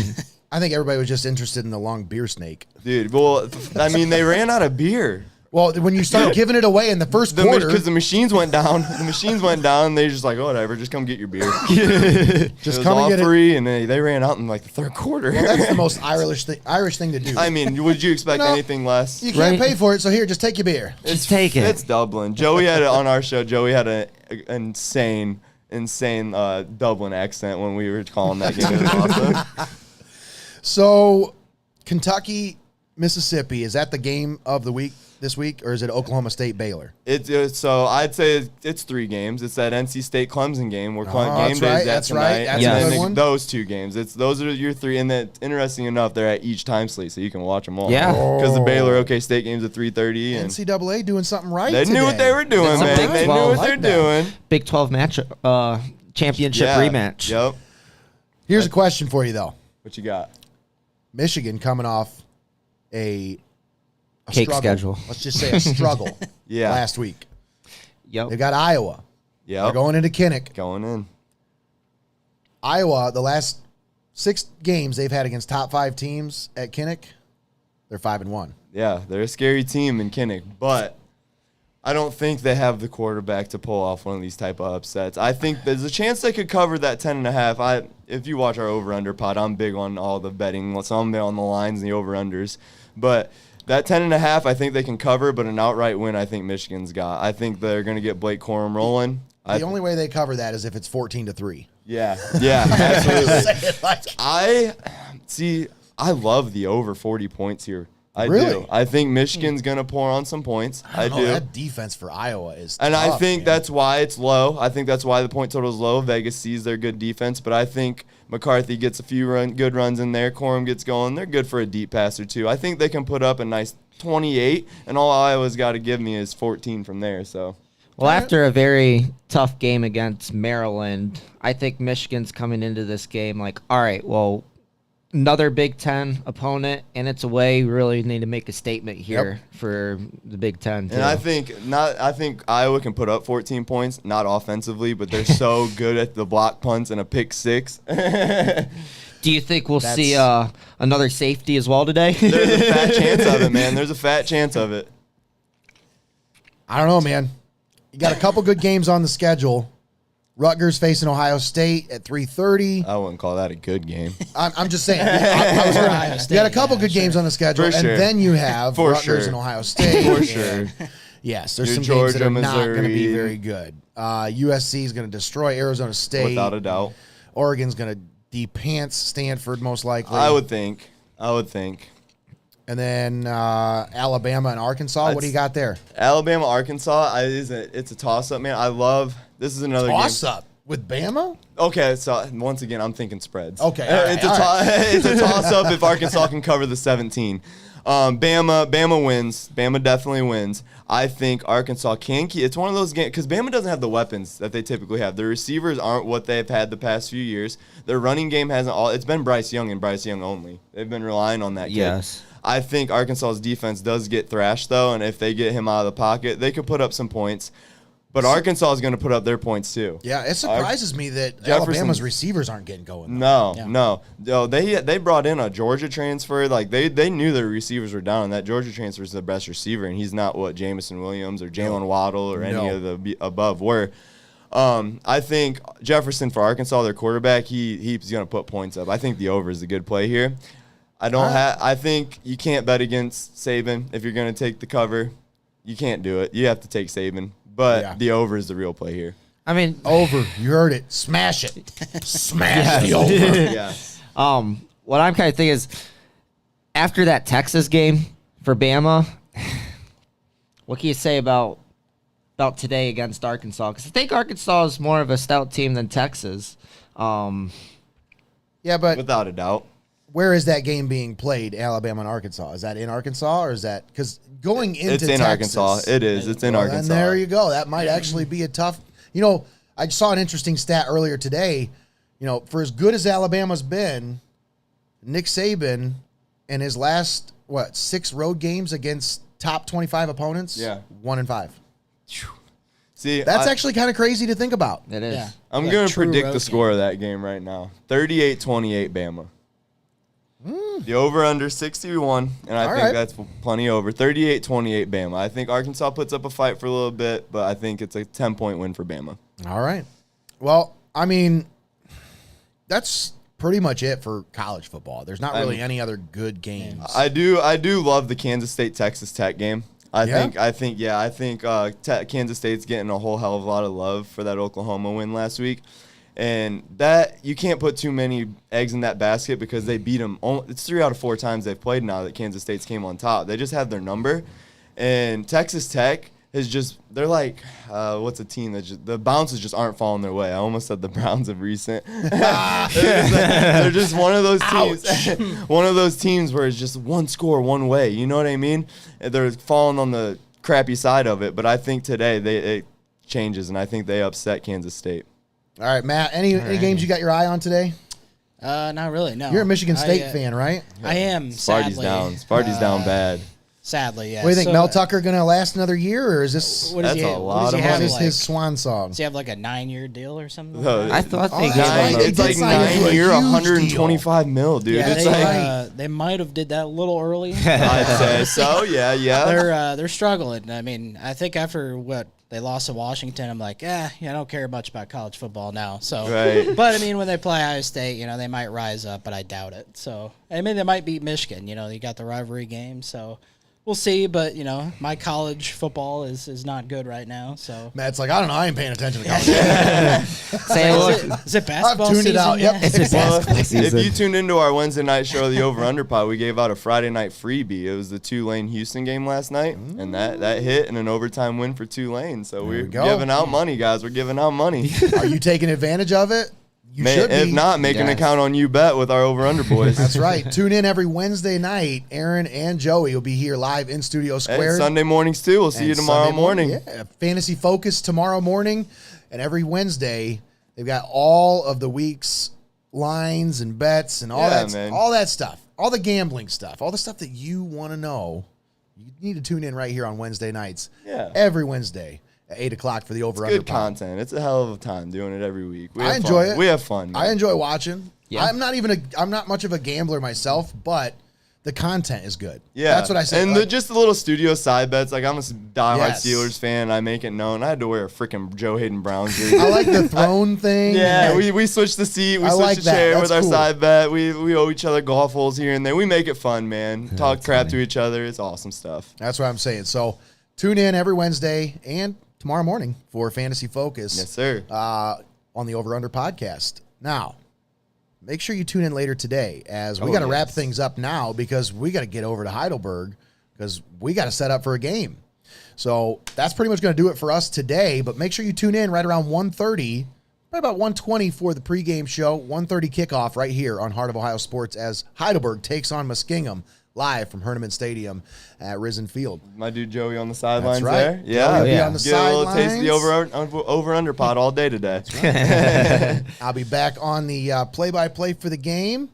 I think everybody was just interested in the long beer snake. dude, well, I mean they ran out of beer. Well, when you start giving it away in the first quarter, Because the machines went down. The machines went down. They just like, oh, whatever, just come get your beer. just It was come all and get it. free, and they ran out in like the third quarter. That's the most Irish thing to do. I mean, would you expect You know, anything less? You can't Right. pay for it, so here, just take your beer. Just take it. It's Dublin. Joey had it on our show. Joey had an insane Dublin accent when we were calling that game. It was awesome. So, Kentucky, Mississippi, is that the game of the week this week, or is it Oklahoma State Baylor? So I'd say it's 3 games. It's that NC State Clemson game where game that's day right, is that's that right. tonight. That's and a then good one. those 2 games. Those are your 3, and that interesting enough, they're at each time slate, so you can watch them all. Yeah. Because the Baylor OK State game's at 3:30, and NCAA doing something right. they knew what today. they were doing, That's a man. Big They knew 12. what they're Like that. doing. Big 12 match, championship Yeah. rematch. Yep. Here's a question for you, though. What you got? Michigan coming off a Cake struggle. schedule. Let's just say a struggle Yeah. last week. Yep. They've got Iowa. Yep. They're going into Kinnick. Going in. Iowa, the last 6 games they've had against top 5 teams at Kinnick, they're 5-1. Yeah, they're a scary team in Kinnick, but I don't think they have the quarterback to pull off one of these type of upsets. I think there's a chance they could cover that 10.5. If you watch our over-under pod, I'm big on all the betting, so I'm on the lines and the over-unders. But that 10.5, I think they can cover, but an outright win, I think Michigan's got. I think they're going to get Blake Corum rolling. The only way they cover that is if it's 14-3. Yeah, absolutely. Say it like- I love the over 40 points here. I Really? do. I think Michigan's going to pour on some points. I don't do. know, that defense for Iowa is And I tough, think man. that's why it's low. I think that's why the point total is low. Vegas sees their good defense, but I think McCarthy gets a few good runs in there. Corum gets going. They're good for a deep passer, too. I think they can put up a nice 28, and all Iowa's got to give me is 14 from there. So, Well, after a very tough game against Maryland, I think Michigan's coming into this game like, all right, well, another Big Ten opponent, and it's away. We really need to make a statement here for the Big Ten. and I think Iowa can put up 14 points, not offensively, but they're so good at the block punts and a pick 6. Do you think we'll That's- see another safety as well today? There's a fat chance of it, man. There's a fat chance of it. I don't know, man. You got a couple good games on the schedule. Rutgers facing Ohio State at 3:30. I wouldn't call that a good game. I'm just saying. I was Ohio you State, got a couple yeah, good games on the schedule, For and sure. then you have For Rutgers sure. and Ohio State. For and sure. Yes, there's Your some games that Georgia, are not going to be Missouri. very good. USC is going to destroy Arizona State. Without a doubt. Oregon's going to de-pants Stanford most likely. I would think. And then Alabama and Arkansas. What do you got there? Alabama, Arkansas, it's a toss-up, man. This is another Toss game. up with Bama. Okay, so once again, I'm thinking spreads. Okay, all right, It's a toss-up if Arkansas can cover the 17. Bama wins. Bama definitely wins. I think Arkansas can keep. It's one of those games because Bama doesn't have the weapons that they typically have. Their receivers aren't what they've had the past few years. Their running game hasn't all. It's been Bryce Young and Bryce Young only. They've been relying on that kid. Yes. I think Arkansas's defense does get thrashed though, and if they get him out of the pocket, they could put up some points. But Arkansas is going to put up their points too. Yeah, it surprises me that Jefferson- Alabama's receivers aren't getting going. though. No. They brought in a Georgia transfer. Like they knew their receivers were down. And that Georgia transfer is the best receiver, and he's not what Jamison Williams or Jalen Waddle or any of the above were. I think Jefferson for Arkansas, their quarterback, he's going to put points up. I think the over is a good play here. I think you can't bet against Saban if you're going to take the cover. You can't do it. You have to take Saban. But the over is the real play here. I mean, Over. You heard it. Smash it. Smash the over. Yeah. what I'm kind of thinking is after that Texas game for Bama, what can you say about today against Arkansas? Because I think Arkansas is more of a stout team than Texas. Yeah, but Without a doubt. where is that game being played? Alabama and Arkansas. Is that in Arkansas or is that because going into It's in Texas, Arkansas. It is. It's in Arkansas. And there you go. That might actually be a tough. I saw an interesting stat earlier today. For as good as Alabama's been, Nick Saban in his last 6 road games against top 25 opponents, 1-5. See, That's actually kind of crazy to think about. It is. Yeah. I'm Like going to true predict road the score of that game right now. 38-28 Bama. The over-under 61, and I think that's plenty over. 38-28 Bama. I think Arkansas puts up a fight for a little bit, but I think it's a 10-point win for Bama. All right. Well, I mean, that's pretty much it for college football. There's not really any other good games. I do love the Kansas State Texas Tech game. I think Kansas State's getting a whole hell of a lot of love for that Oklahoma win last week. And that you can't put too many eggs in that basket because they beat them. It's 3 out of 4 times they've played now that Kansas State's came on top. They just have their number. And Texas Tech is just, they're like, what's a team that just, the bounces just aren't falling their way. I almost said the Browns of recent. they're just one of those teams. One of those teams where it's just one score, one way. You know what I mean? They're falling on the crappy side of it. But I think today it changes, and I think they upset Kansas State. All right, Matt, any games you got your eye on today? Not really, no. You're a Michigan State fan, right? I am, Sparty's sadly. down. Sparty's down bad. Sadly, yeah. What do you think, Mel Tucker going to last another year, or is this What does That's he, a what lot does he of have, money. his, like, his swan song? does he have like a 9-year deal or something? No, Like I that? thought they that's gave right. him They It's did like sign him to a 9 year, huge 125 mil, dude. Yeah, It's they might have did that a little early. I'd say so. Yeah. They're struggling. I mean, I think after what they lost to Washington, I'm like, I don't care much about college football now. So, Right. But I mean, when they play Ohio State, they might rise up, but I doubt it. So, I mean, they might beat Michigan. You got the rivalry game, so we'll see. But my college football is not good right now. So, Matt's like, I don't know. I ain't paying attention to college. Say, look, is it basketball tuned it season out. yet? Yep. it's basketball If season. you tuned into our Wednesday night show, the Over Under Pod, we gave out a Friday night freebie. It was the Tulane Houston game last night, and that hit and an overtime win for Tulane. So we're we go. giving out money, guys. We're giving out money. Are you taking advantage of it? You should be. If not, make an Yes. account on You Bet with our Over Under boys. That's right. Tune in every Wednesday night. Aaron and Joey will be here live in Studio Hey, Square. Sunday mornings too. We'll see you And tomorrow Sunday morning. Yeah, Fantasy Focus tomorrow morning. And every Wednesday, they've got all of the week's lines and bets and all Man. all that stuff. All the gambling stuff. All the stuff that you want to know. You need to tune in right here on Wednesday nights. Yeah. Every Wednesday at 8 o'clock for the Over Good Under Pod. content. It's a hell of a time doing it every week. We I have enjoy fun. it. We have fun. Man. I enjoy watching. Yeah. I'm not much of a gambler myself, but the content is good. Yeah, That's what I say. And Like, just the little studio side bets. Like I'm a diehard Yes. Steelers fan. I make it known. I had to wear a freaking Joe Hayden Browns jersey. I like the throne thing. Yeah, Like, we switched the seat. We I switched like the that. chair That's with our cool. side bet. We owe each other golf holes here and there. We make it fun, man. Talk that's crap funny. to each other. It's awesome stuff. That's what I'm saying. So tune in every Wednesday and tomorrow morning for Fantasy Focus. Yes, sir. On the Over Under podcast. Now, make sure you tune in later today as we Oh, got to wrap yes. things up now because we got to get over to Heidelberg because we got to set up for a game. So that's pretty much going to do it for us today. But make sure you tune in right around 1:30, right about 1:20 for the pregame show. 1:30 kickoff right here on Heart of Ohio Sports as Heidelberg takes on Muskingum live from Herniman Stadium at Risen Field. My dude Joey on the sidelines right. there. Yeah, Joey will be on the Get a little taste of the sidelines. over under pod all day today. I'll be back on the play-by-play for the game.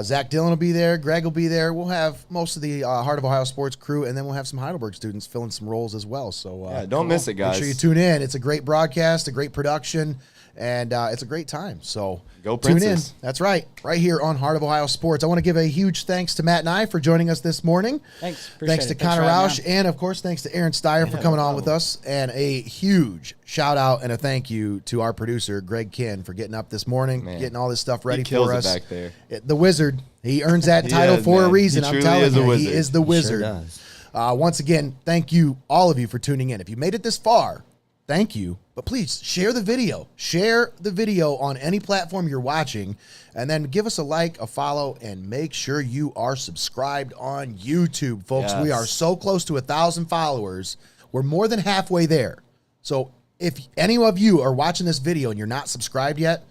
Zach Dillon will be there. Greg will be there. We'll have most of the Heart of Ohio Sports crew, and then we'll have some Heidelberg students filling some roles as well. So Yeah, don't miss it, guys. Make sure you tune in. It's a great broadcast, a great production, and it's a great time. So Go tune in. Princes. That's right, right here on Heart of Ohio Sports. I want to give a huge thanks to Matt and I for joining us this morning. Thanks. Appreciate Thanks to it. Thanks Connor for having Roush, me on. and of course, thanks to Aaron Steyer for coming on with us. And a huge shout out and a thank you to our producer, Greg Kinn, for getting up this morning, Man. getting all this stuff ready He kills for it us. back there. The Wizard. He earns that He title is, for a man. reason. He I'm truly telling is a you, he wizard. is the wizard. does. Once again, thank you, all of you, for tuning in. If you made it this far, thank you. But please share the video. Share the video on any platform you're watching, and then give us a like, a follow, and make sure you are subscribed on YouTube, folks. We Yes. are so close to 1,000 followers. We're more than halfway there. So if any of you are watching this video and you're not subscribed yet,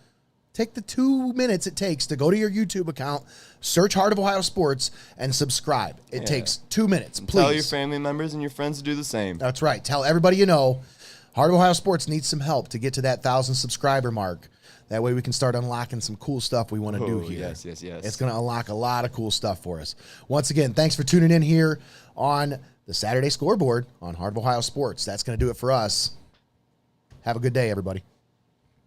Take the 2 minutes it takes to go to your YouTube account, search Heart of Ohio Sports, and subscribe. It takes 2 minutes, please. Tell your family members and your friends to do the same. That's right. Tell everybody you know. Heart of Ohio Sports needs some help to get to that 1,000 subscriber mark. That way we can start unlocking some cool stuff we want to do here. Yes. It's going to unlock a lot of cool stuff for us. Once again, thanks for tuning in here on the Saturday Scoreboard on Heart of Ohio Sports. That's going to do it for us. Have a good day, everybody.